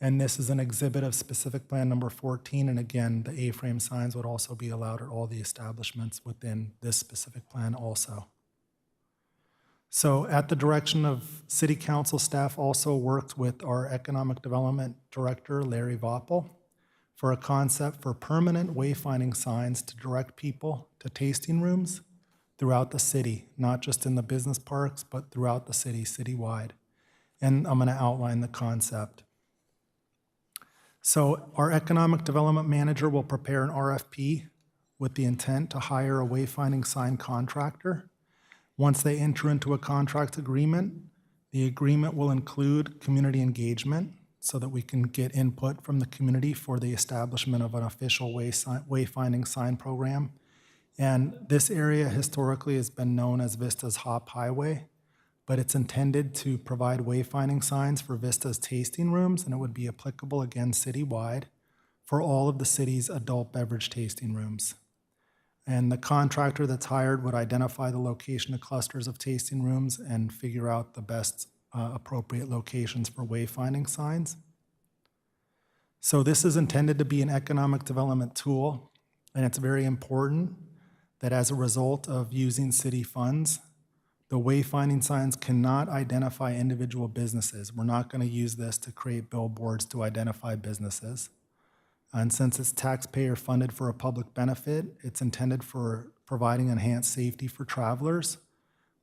And this is an exhibit of specific plan number 14. And again, the A-frame signs would also be allowed at all the establishments within this specific plan also. So at the direction of City Council, staff also worked with our Economic Development Director, Larry Voppel, for a concept for permanent wayfinding signs to direct people to tasting rooms throughout the city, not just in the business parks, but throughout the city, citywide. And I'm going to outline the concept. So our Economic Development Manager will prepare an RFP with the intent to hire a wayfinding sign contractor. Once they enter into a contract agreement, the agreement will include community engagement so that we can get input from the community for the establishment of an official wayfinding sign program. And this area historically has been known as Vista's Hop Highway, but it's intended to provide wayfinding signs for Vista's tasting rooms, and it would be applicable again citywide for all of the city's adult beverage tasting rooms. And the contractor that's hired would identify the location of clusters of tasting rooms and figure out the best appropriate locations for wayfinding signs. So this is intended to be an economic development tool, and it's very important that as a result of using city funds, the wayfinding signs cannot identify individual businesses. We're not going to use this to create billboards to identify businesses. And since it's taxpayer funded for a public benefit, it's intended for providing enhanced safety for travelers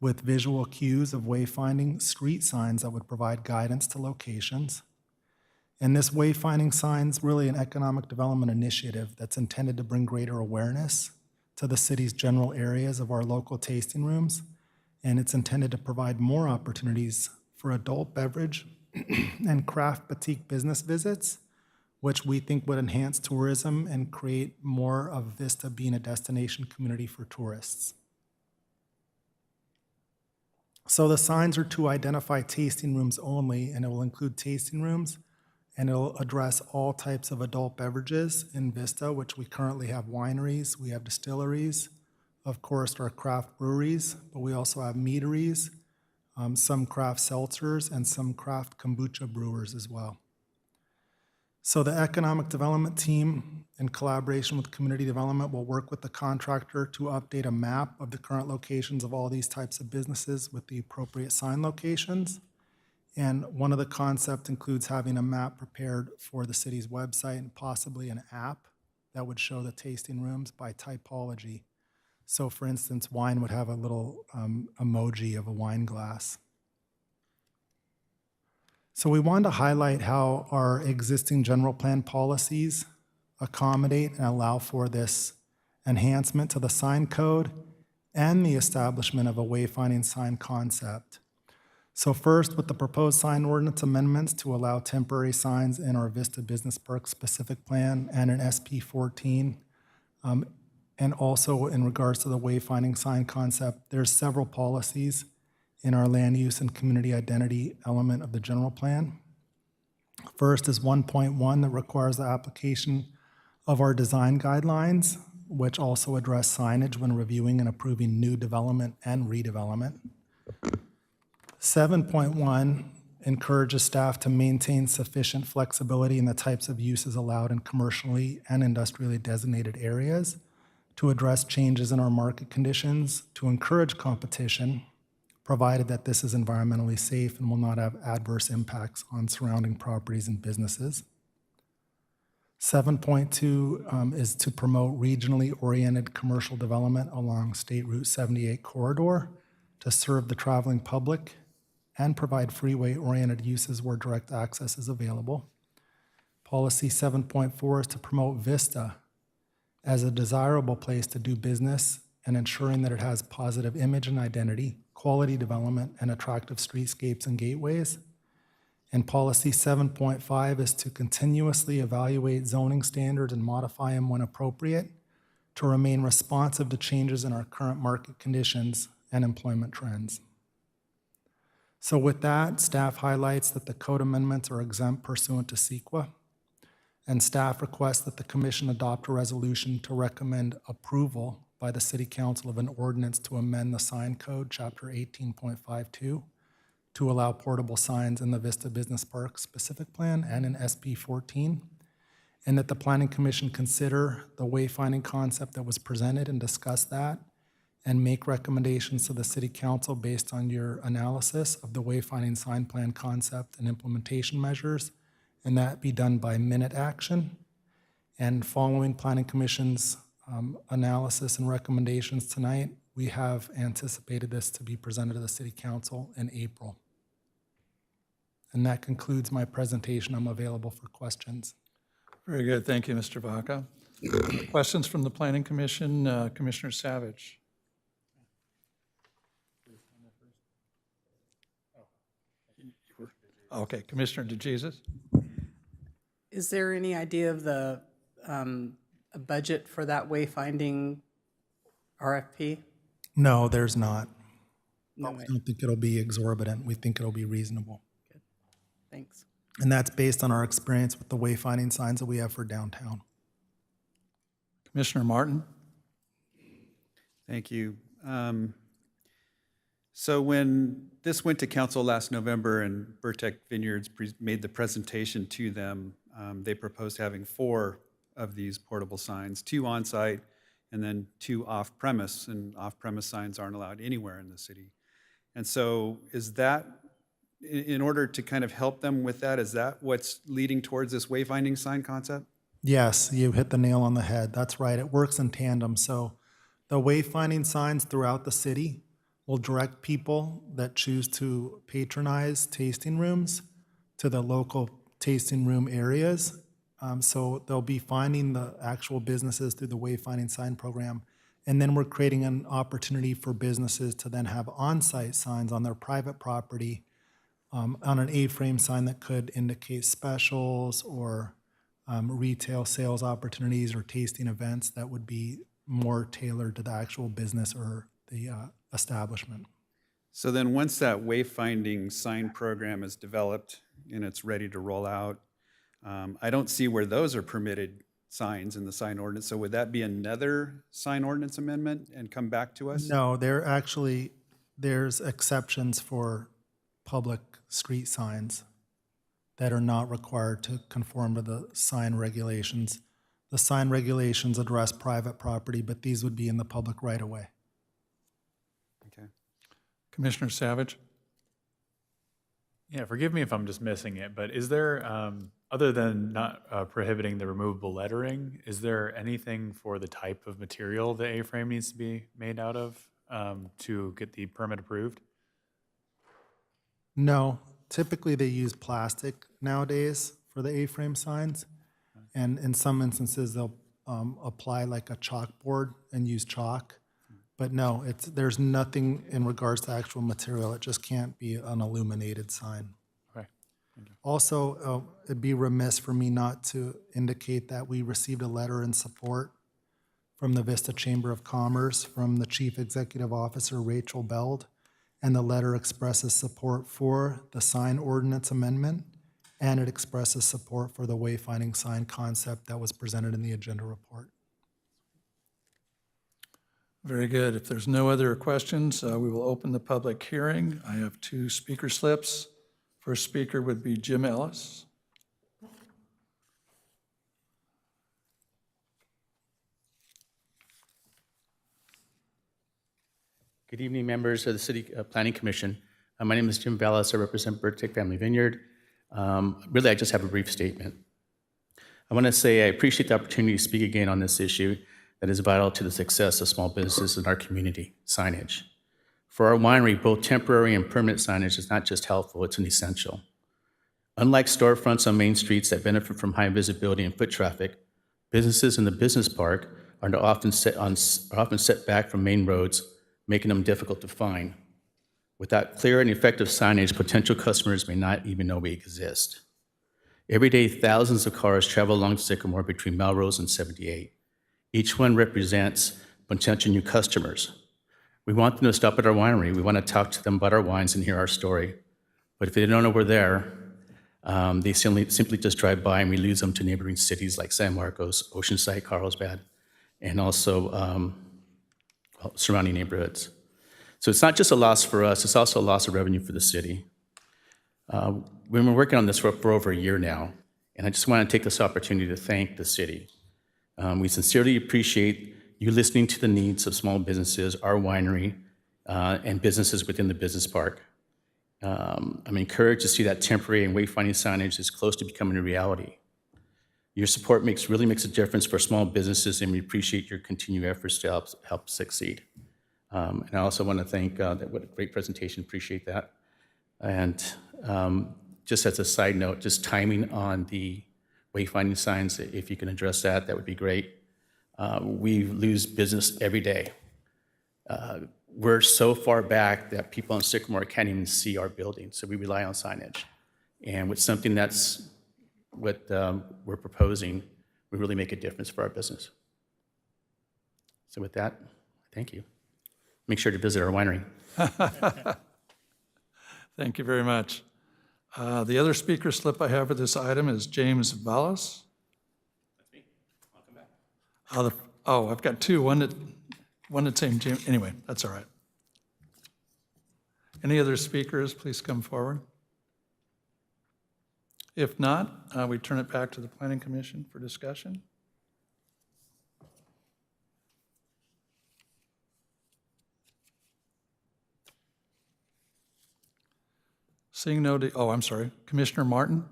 with visual cues of wayfinding street signs that would provide guidance to locations. And this wayfinding sign's really an economic development initiative that's intended to bring greater awareness to the city's general areas of our local tasting rooms. And it's intended to provide more opportunities for adult beverage and craft boutique business visits, which we think would enhance tourism and create more of Vista being a destination community for tourists. So the signs are to identify tasting rooms only, and it will include tasting rooms, and it'll address all types of adult beverages in Vista, which we currently have wineries, we have distilleries, of course, our craft breweries, but we also have meaderies, some craft seltzers, and some craft kombucha brewers as well. So the economic development team, in collaboration with community development, will work with the contractor to update a map of the current locations of all these types of businesses with the appropriate sign locations. And one of the concepts includes having a map prepared for the city's website and possibly an app that would show the tasting rooms by typology. So for instance, wine would have a little emoji of a wine glass. So we wanted to highlight how our existing general plan policies accommodate and allow for this enhancement to the sign code and the establishment of a wayfinding sign concept. So first, with the proposed sign ordinance amendments to allow temporary signs in our Vista Business Park specific plan and in SP 14, and also in regards to the wayfinding sign concept, there's several policies in our land use and community identity element of the general plan. First is 1.1 that requires the application of our design guidelines, which also address signage when reviewing and approving new development and redevelopment. 7.1 encourages staff to maintain sufficient flexibility in the types of uses allowed in commercially and industrially designated areas to address changes in our market conditions, to encourage competition, provided that this is environmentally safe and will not have adverse impacts on surrounding properties and businesses. 7.2 is to promote regionally oriented commercial development along State Route 78 corridor to serve the traveling public and provide freeway-oriented uses where direct access is available. Policy 7.4 is to promote Vista as a desirable place to do business and ensuring that it has positive image and identity, quality development, and attractive streetscapes and gateways. And policy 7.5 is to continuously evaluate zoning standards and modify them when appropriate to remain responsive to changes in our current market conditions and employment trends. So with that, staff highlights that the code amendments are exempt pursuant to CEQA, and staff requests that the commission adopt a resolution to recommend approval by the City Council of an ordinance to amend the sign code, chapter 18.52, to allow portable signs in the Vista Business Park specific plan and in SB 14, and that the Planning Commission consider the wayfinding concept that was presented and discuss that, and make recommendations to the City Council based on your analysis of the wayfinding sign plan concept and implementation measures, and that be done by minute action. And following Planning Commission's analysis and recommendations tonight, we have anticipated this to be presented to the City Council in April. And that concludes my presentation. I'm available for questions. Very good. Thank you, Mr. Vaca. Questions from the Planning Commission? Commissioner Savage. Okay, Commissioner DeJesus. Is there any idea of the a budget for that wayfinding RFP? No, there's not. No We way. don't think it'll be exorbitant. We think it'll be reasonable. Thanks. And that's based on our experience with the wayfinding signs that we have for downtown. Commissioner Martin. Thank you. So when this went to council last November and Burtek Vineyards made the presentation to them, they proposed having 4 of these portable signs, 2 on-site and then 2 off-premise, and off-premise signs aren't allowed anywhere in the city. And so is that, in order to kind of help them with that, is that what's leading towards this wayfinding sign concept? Yes, you hit the nail on the head. That's right. It works in tandem. So the wayfinding signs throughout the city will direct people that choose to patronize tasting rooms to the local tasting room areas. So they'll be finding the actual businesses through the wayfinding sign program. And then we're creating an opportunity for businesses to then have on-site signs on their private property on an A-frame sign that could indicate specials or retail sales opportunities or tasting events that would be more tailored to the actual business or the establishment. So then once that wayfinding sign program is developed and it's ready to roll out, I don't see where those are permitted signs in the sign ordinance. So would that be another sign ordinance amendment and come back to us? No, there's exceptions for public street signs that are not required to conform to the sign regulations. The sign regulations address private property, but these would be in the public right-of-way. Okay. Commissioner Savage. Yeah, forgive me if I'm just missing it, but is there, other than not prohibiting the removable lettering, is there anything for the type of material the A-frame needs to be made out of to get the permit approved? No, typically they use plastic nowadays for the A-frame signs. And in some instances, they'll apply like a chalkboard and use chalk. But no, there's nothing in regards to actual material. It just can't be an illuminated sign. Okay. Thank you. Also, it'd be remiss for me not to indicate that we received a letter in support from the Vista Chamber of Commerce from the Chief Executive Officer, Rachel Beld, and the letter expresses support for the sign ordinance amendment and it expresses support for the wayfinding sign concept that was presented in the agenda report. Very good. If there's no other questions, we will open the public hearing. I have 2 speaker slips. First speaker would be Jim Ellis. Good evening, members of the City Planning Commission. My name is Jim Vallis. I represent Birtick Family Vineyard. Really, I just have a brief statement. I want to say I appreciate the opportunity to speak again on this issue that is vital to the success of small businesses in our community, signage. For our winery, both temporary and permanent signage is not just helpful, it's an essential. Unlike storefronts on main streets that benefit from high visibility and foot traffic, businesses in the business park are often set back from main roads, making them difficult to find. Without clear and effective signage, potential customers may not even know we exist. Every day, thousands of cars travel along Sycamore between Melrose and 78. Each one represents potential new customers. We want them to stop at our winery. We want to talk to them about our wines and hear our story. But if they don't know we're there, they simply just drive by and we lose them to neighboring cities like San Marcos, Oceanside, Carlsbad, and also surrounding neighborhoods. So it's not just a loss for us, it's also a loss of revenue for the city. We've been working on this for over a year now, and I just want to take this opportunity to thank the city. We sincerely appreciate you listening to the needs of small businesses, our winery, and businesses within the business park. I'm encouraged to see that temporary and wayfinding signage is close to becoming a reality. Your support really makes a difference for small businesses, and we appreciate your continued efforts to help succeed. And I also want to thank, what a great presentation, appreciate that. And just as a side note, just timing on the wayfinding signs, if you can address that, that would be great. We lose business every day. We're so far back that people in Sycamore can't even see our building, so we rely on signage. And with something that's what we're proposing, we really make a difference for our business. So with that, thank you. Make sure to visit our winery. Thank you very much. The other speaker slip I have for this item is James Vallis. That's me. I'll come back. I've got 2, one that's named Jim. Anyway, that's all right. Any other speakers, please come forward. If not, we turn it back to the Planning Commission for discussion. Seeing no, I'm sorry, Commissioner Martin?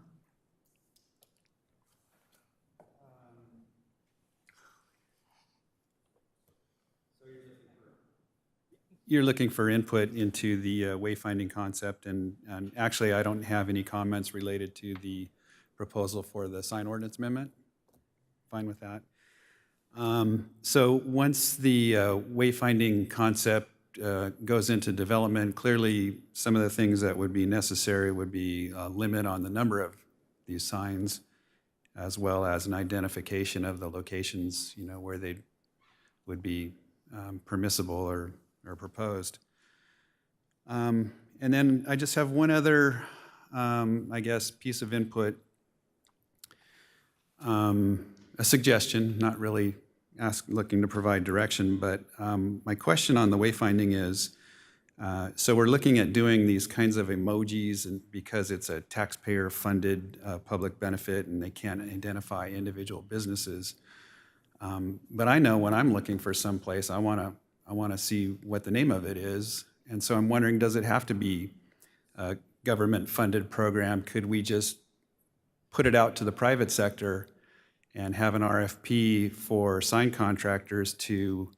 You're looking for input into the wayfinding concept, and actually I don't have any comments related to the proposal for the sign ordinance amendment. Fine with that. So once the wayfinding concept goes into development, clearly some of the things that would be necessary would be a limit on the number of these signs, as well as an identification of the locations, where they would be permissible or proposed. And then I just have one other, I guess, piece of input, a suggestion, not really looking to provide direction, but my question on the wayfinding is, so we're looking at doing these kinds of emojis and because it's a taxpayer-funded public benefit and they can't identify individual businesses. But I know when I'm looking for some place, I want to see what the name of it is. And so I'm wondering, does it have to be a government-funded program? Could we just put it out to the private sector and have an RFP for sign contractors to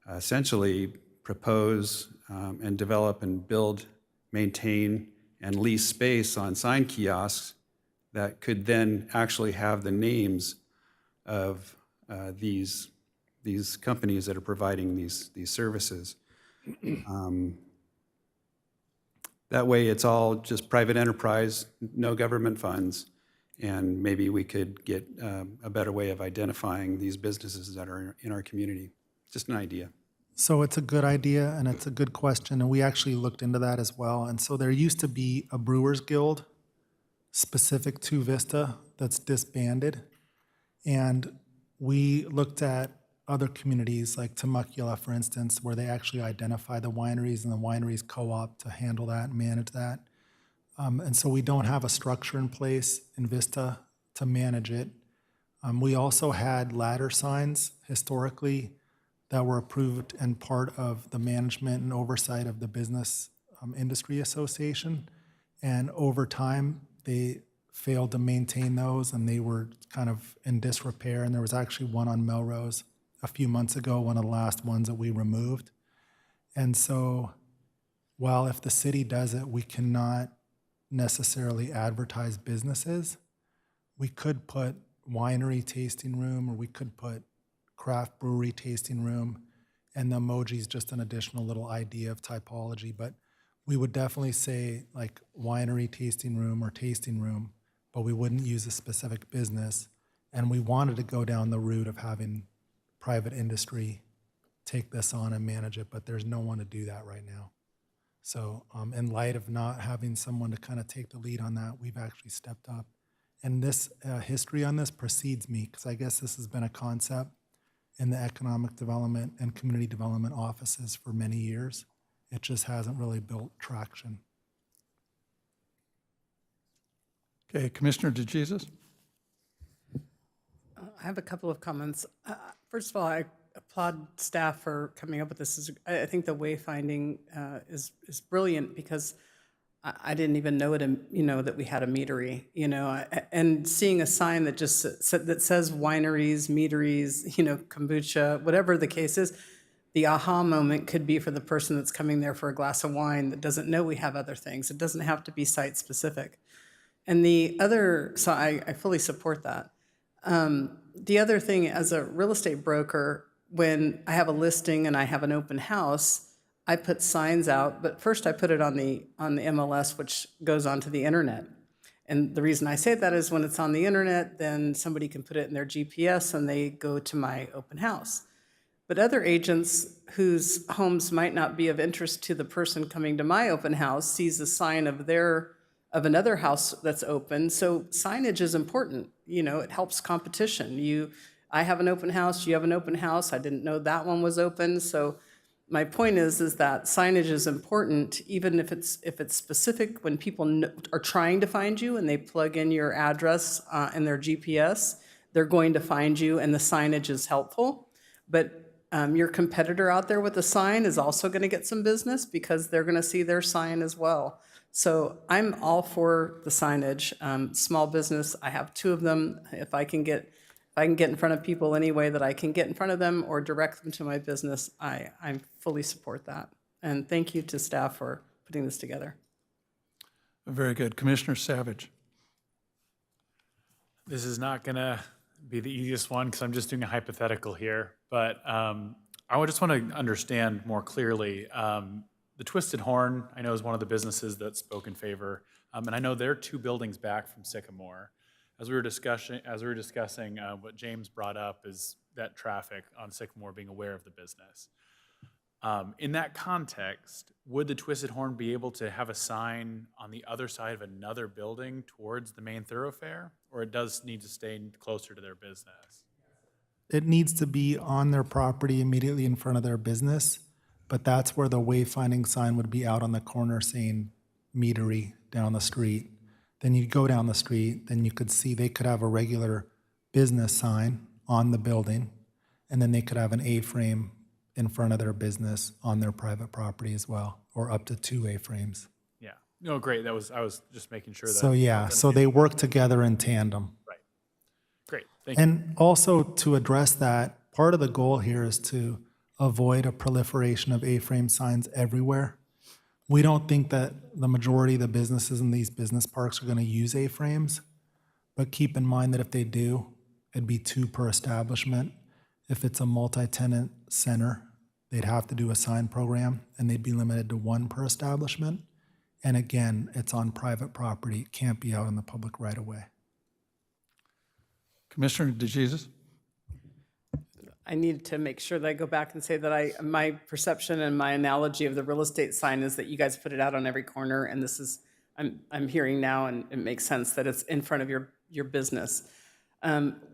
essentially propose and develop and build, maintain, and lease space on sign kiosks that could then actually have the names of these companies that are providing these services. That way it's all just private enterprise, no government funds, and maybe we could get a better way of identifying these businesses that are in our community. Just an idea. So it's a good idea and it's a good question, and we actually looked into that as well. And so there used to be a Brewers Guild specific to Vista that's disbanded. And we looked at other communities like Temecula, for instance, where they actually identify the wineries and the wineries co-op to handle that and manage that. And so we don't have a structure in place in Vista to manage it. We also had ladder signs historically that were approved and part of the management and oversight of the Business Industry Association. And over time, they failed to maintain those and they were kind of in disrepair. And there was actually one on Melrose a few months ago, one of the last ones that we removed. And so while if the city does it, we cannot necessarily advertise businesses, we could put winery tasting room, or we could put craft brewery tasting room, and the emoji is just an additional little idea of typology. But we would definitely say like winery tasting room or tasting room, but we wouldn't use a specific business. And we wanted to go down the route of having private industry take this on and manage it, but there's no one to do that right now. So in light of not having someone to kind of take the lead on that, we've actually stepped up. And this history on this precedes me, because I guess this has been a concept in the economic development and community development offices for many years. It just hasn't really built traction. Okay, Commissioner DeJesus? I have a couple of comments. First of all, I applaud staff for coming up with this. I think the wayfinding is brilliant, because I didn't even know that we had a meadery, and seeing a sign that just that says wineries, meaderies, kombucha, whatever the case is, the aha moment could be for the person that's coming there for a glass of wine that doesn't know we have other things. It doesn't have to be site specific. And so I fully support that. The other thing, as a real estate broker, when I have a listing and I have an open house, I put signs out, but first I put it on the MLS, which goes onto the internet. And the reason I say that is when it's on the internet, then somebody can put it in their GPS and they go to my open house. But other agents whose homes might not be of interest to the person coming to my open house sees a sign of another house that's open. So signage is important. It helps competition. I have an open house, you have an open house. I didn't know that one was open. So my point is that signage is important, even if it's specific. When people are trying to find you and they plug in your address in their GPS, they're going to find you, and the signage is helpful. But your competitor out there with a sign is also going to get some business, because they're going to see their sign as well. So I'm all for the signage. Small business, I have 2 of them. If I can get in front of people any way that I can get in front of them or direct them to my business, I fully support that. And thank you to staff for putting this together. Very good. Commissioner Savage? This is not going to be the easiest one, because I'm just doing a hypothetical here. But I just want to understand more clearly. The Twisted Horn, I know, is one of the businesses that spoke in favor. And I know they're 2 buildings back from Sycamore. As we were discussing, what James brought up is that traffic on Sycamore being aware of the business. In that context, would the Twisted Horn be able to have a sign on the other side of another building towards the main thoroughfare, or it does need to stay closer to their business? It needs to be on their property immediately in front of their business, but that's where the wayfinding sign would be out on the corner saying meadery down the street. Then you go down the street, then you could see they could have a regular business sign on the building, and then they could have an A-frame in front of their business on their private property as well, or up to 2 A-frames. Yeah. No, great. I was just making sure that. So yeah, so they work together in tandem. Right. Great. Thank you. And also to address that, part of the goal here is to avoid a proliferation of A-frame signs everywhere. We don't think that the majority of the businesses in these business parks are going to use A-frames, but keep in mind that if they do, it'd be 2 per establishment. If it's a multi-tenant center, they'd have to do a sign program, and they'd be limited to 1 per establishment. And again, it's on private property. It can't be out in the public right away. Commissioner DeJesus? I need to make sure that I go back and say that my perception and my analogy of the real estate sign is that you guys put it out on every corner, and this is I'm hearing now, and it makes sense that it's in front of your business,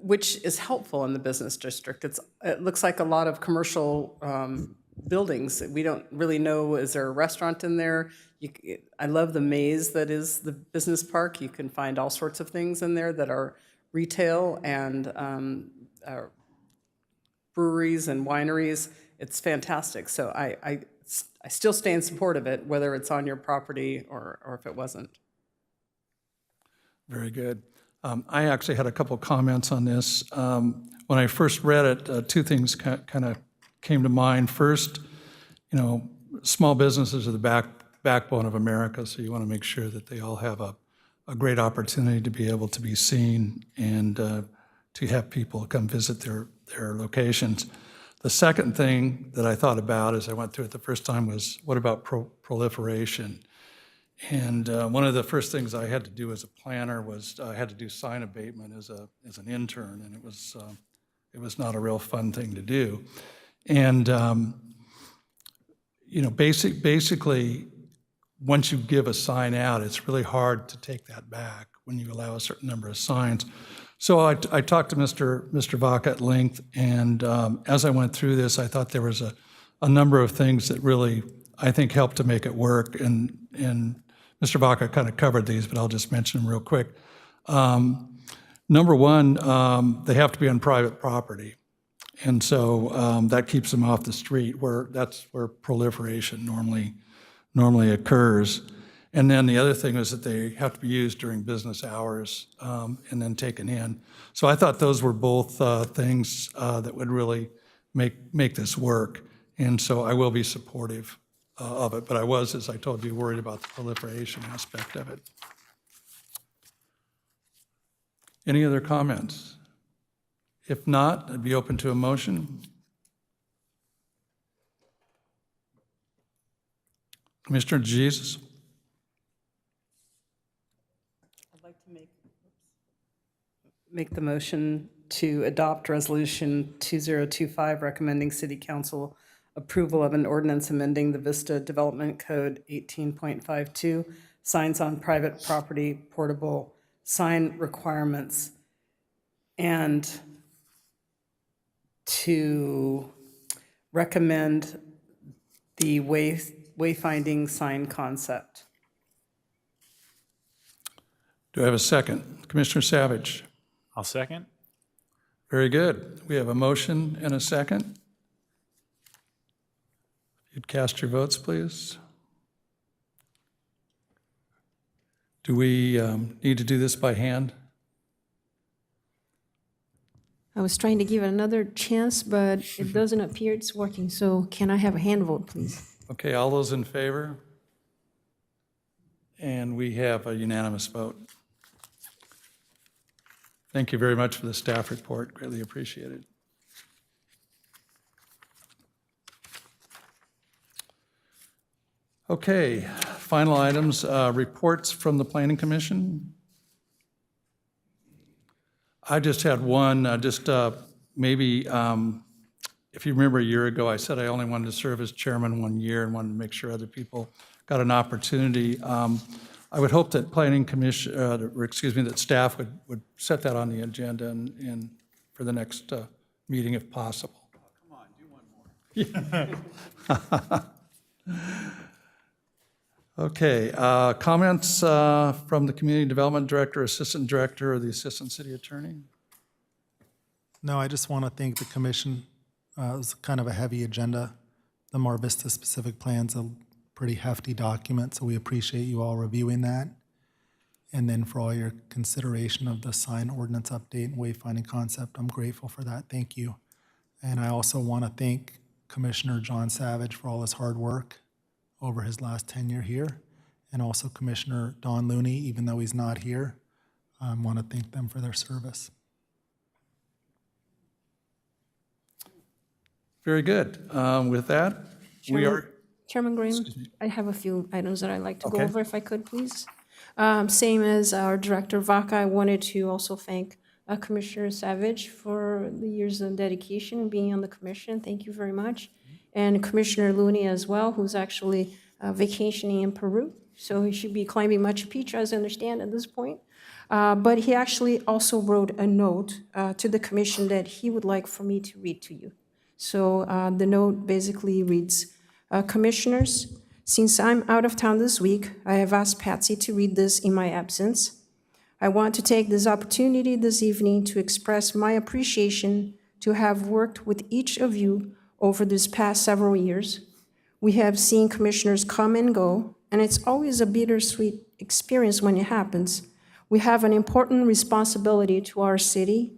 which is helpful in the business district. It looks like a lot of commercial buildings. We don't really know, is there a restaurant in there? I love the maze that is the business park. You can find all sorts of things in there that are retail and breweries and wineries. It's fantastic. So I still stay in support of it, whether it's on your property or if it wasn't. Very good. I actually had a couple comments on this. When I first read it, two things kind of came to mind. First, small businesses are the backbone of America, so you want to make sure that they all have a great opportunity to be able to be seen and to have people come visit their locations. The second thing that I thought about as I went through it the first time was, what about proliferation? And one of the first things I had to do as a planner was I had to do sign abatement as an intern, and it was not a real fun thing to do. And basically, once you give a sign out, it's really hard to take that back when you allow a certain number of signs. So I talked to Mr. Vaca at length, and as I went through this, I thought there was a number of things that really, I think, helped to make it work. And Mr. Vaca kind of covered these, but I'll just mention them real quick. Number one, they have to be on private property. And so that keeps them off the street, that's where proliferation normally occurs. And then the other thing is that they have to be used during business hours and then taken in. So I thought those were both things that would really make this work. And so I will be supportive of it. But I was, as I told you, worried about the proliferation aspect of it. Any other comments? If not, I'd be open to a motion. Commissioner Jesus? I'd like to make the motion to adopt Resolution 2025 recommending City Council approval of an ordinance amending the Vista Development Code 18.52, signs on private property, portable sign requirements, and to recommend the wayfinding sign concept. Do I have a second? Commissioner Savage? I'll second. Very good. We have a motion and a second. If you'd cast your votes, please. Do we need to do this by hand? I was trying to give it another chance, but it doesn't appear it's working. So can I have a hand vote, please? Okay, all those in favor? And we have a unanimous vote. Thank you very much for the staff report. Greatly appreciated. Okay, final items, reports from the Planning Commission. I just had one, maybe, if you remember a year ago, I said I only wanted to serve as chairman 1 year and wanted to make sure other people got an opportunity. I would hope that Planning Commission, that staff would set that on the agenda and for the next meeting if possible. Come on, do one more. Okay, comments from the Community Development Director, Assistant Director, or the Assistant City Attorney? No, I just want to thank the commission. It was kind of a heavy agenda. The Mar Vista specific plan's a pretty hefty document, so we appreciate you all reviewing that. And then for all your consideration of the sign ordinance update and wayfinding concept, I'm grateful for that. Thank you. And I also want to thank Commissioner John Savage for all his hard work over his last tenure here, and also Commissioner Don Looney, even though he's not here. I want to thank them for their service. Very good. With that, we are... Chairman Graham, I have a few items that I'd like to go Okay. over, if I could, please. Same as our Director Vaca, I wanted to also thank Commissioner Savage for the years of dedication and being on the commission. Thank you very much. And Commissioner Looney as well, who's actually vacationing in Peru. so he should be climbing Machu Picchu, as I understand at this point. But he actually also wrote a note to the commission that he would like for me to read to you. So the note basically reads, Commissioners, since I'm out of town this week, I have asked Patsy to read this in my absence. I want to take this opportunity this evening to express my appreciation to have worked with each of you over these past several years. We have seen commissioners come and go, and it's always a bittersweet experience when it happens. We have an important responsibility to our city,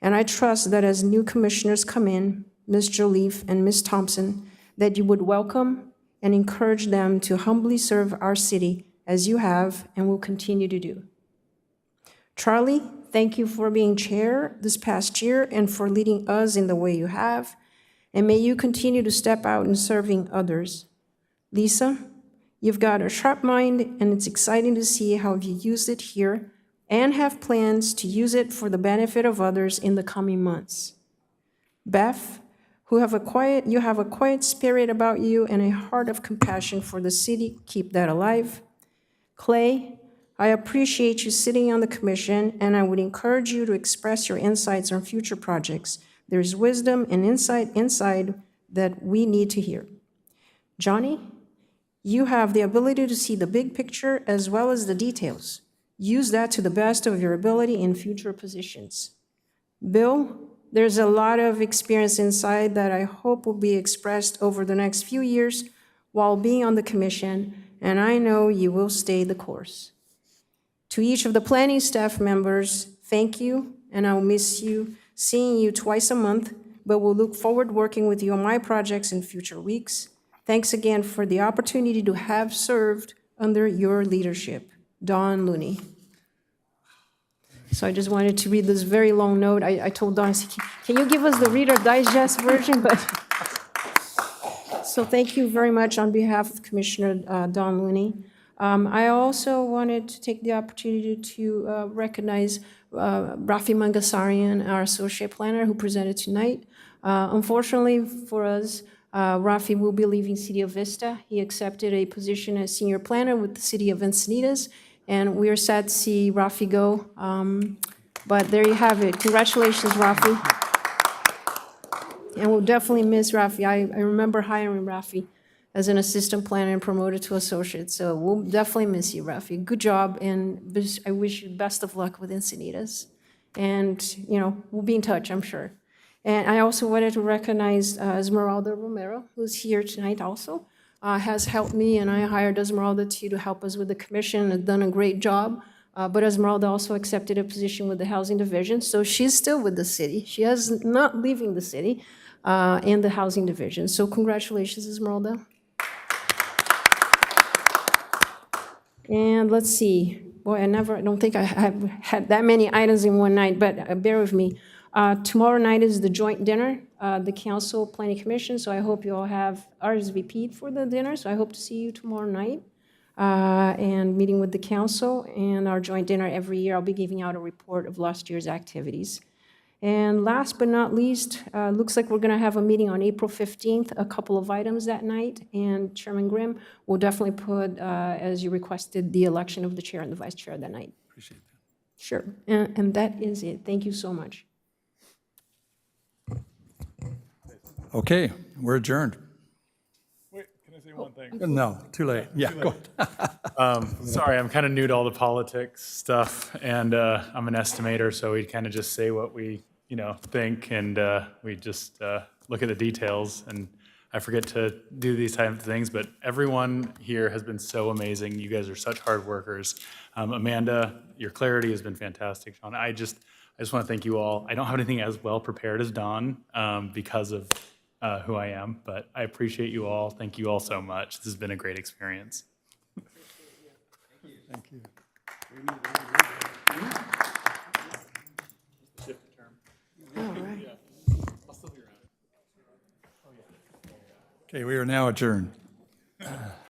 and I trust that as new commissioners come in, Ms. Joliffe and Ms. Thompson, that you would welcome and encourage them to humbly serve our city as you have and will continue to do. Charlie, thank you for being chair this past year and for leading us in the way you have, and may you continue to step out in serving others. Lisa, you've got a sharp mind, and it's exciting to see how you use it here and have plans to use it for the benefit of others in the coming months. Beth, you have a quiet spirit about you and a heart of compassion for the city. Keep that alive. Clay, I appreciate you sitting on the commission, and I would encourage you to express your insights on future projects. There's wisdom and insight inside that we need to hear. Johnny, you have the ability to see the big picture as well as the details. Use that to the best of your ability in future positions. Bill, there's a lot of experience inside that I hope will be expressed over the next few years while being on the commission, and I know you will stay the course. To each of the planning staff members, thank you, and I'll miss you seeing you twice a month, but we'll look forward working with you on my projects in future weeks. Thanks again for the opportunity to have served under your leadership. Don Looney. So I just wanted to read this very long note. I told Don, I said, can you give us the Reader Digest version? But so thank you very much on behalf of Commissioner Don Looney. I also wanted to take the opportunity to recognize Rafi Mangasarian, our associate planner who presented tonight. Unfortunately for us, Rafi will be leaving City of Vista. He accepted a position as senior planner with the City of Encinitas, and we are sad to see Rafi go. But there you have it. Congratulations, Rafi. And we'll definitely miss Rafi. I remember hiring Rafi as an assistant planner and promoted to associate. So we'll definitely miss you, Rafi. Good job, and I wish you best of luck with Encinitas. And, we'll be in touch, I'm sure. And I also wanted to recognize Esmeralda Romero, who's here tonight also, has helped me, and I hired Esmeralda to help us with the commission, has done a great job. But Esmeralda also accepted a position with the Housing Division, so she's still with the city. She is not leaving the city in the Housing Division. So congratulations, Esmeralda. And let's see. Boy, I don't think I have had that many items in one night, but bear with me. Tomorrow night is the joint dinner, the Council Planning Commission, so I hope you all have RSVP'd for the dinner, so I hope to see you tomorrow night. And meeting with the council and our joint dinner every year. I'll be giving out a report of last year's activities. And last but not least, looks like we're going to have a meeting on April 15th, a couple of items that night, and Chairman Grimm will definitely put, as you requested, the election of the chair and the vice chair that night. Appreciate that. Sure, and that is it. Thank you so much. Okay, we're adjourned. Wait, can I say one thing? No, too late. Yeah, go ahead. Sorry, I'm kind of new to all the politics stuff, and I'm an estimator, so we kind of just say what we, think, and we just look at the details. And I forget to do these type of things, but everyone here has been so amazing. You guys are such hard workers. Amanda, your clarity has been fantastic. Sean, I just want to thank you all. I don't have anything as well prepared as Don because of who I am, but I appreciate you all. Thank you all so much. This has been a great experience. Thank you. All right. Okay, we are now adjourned.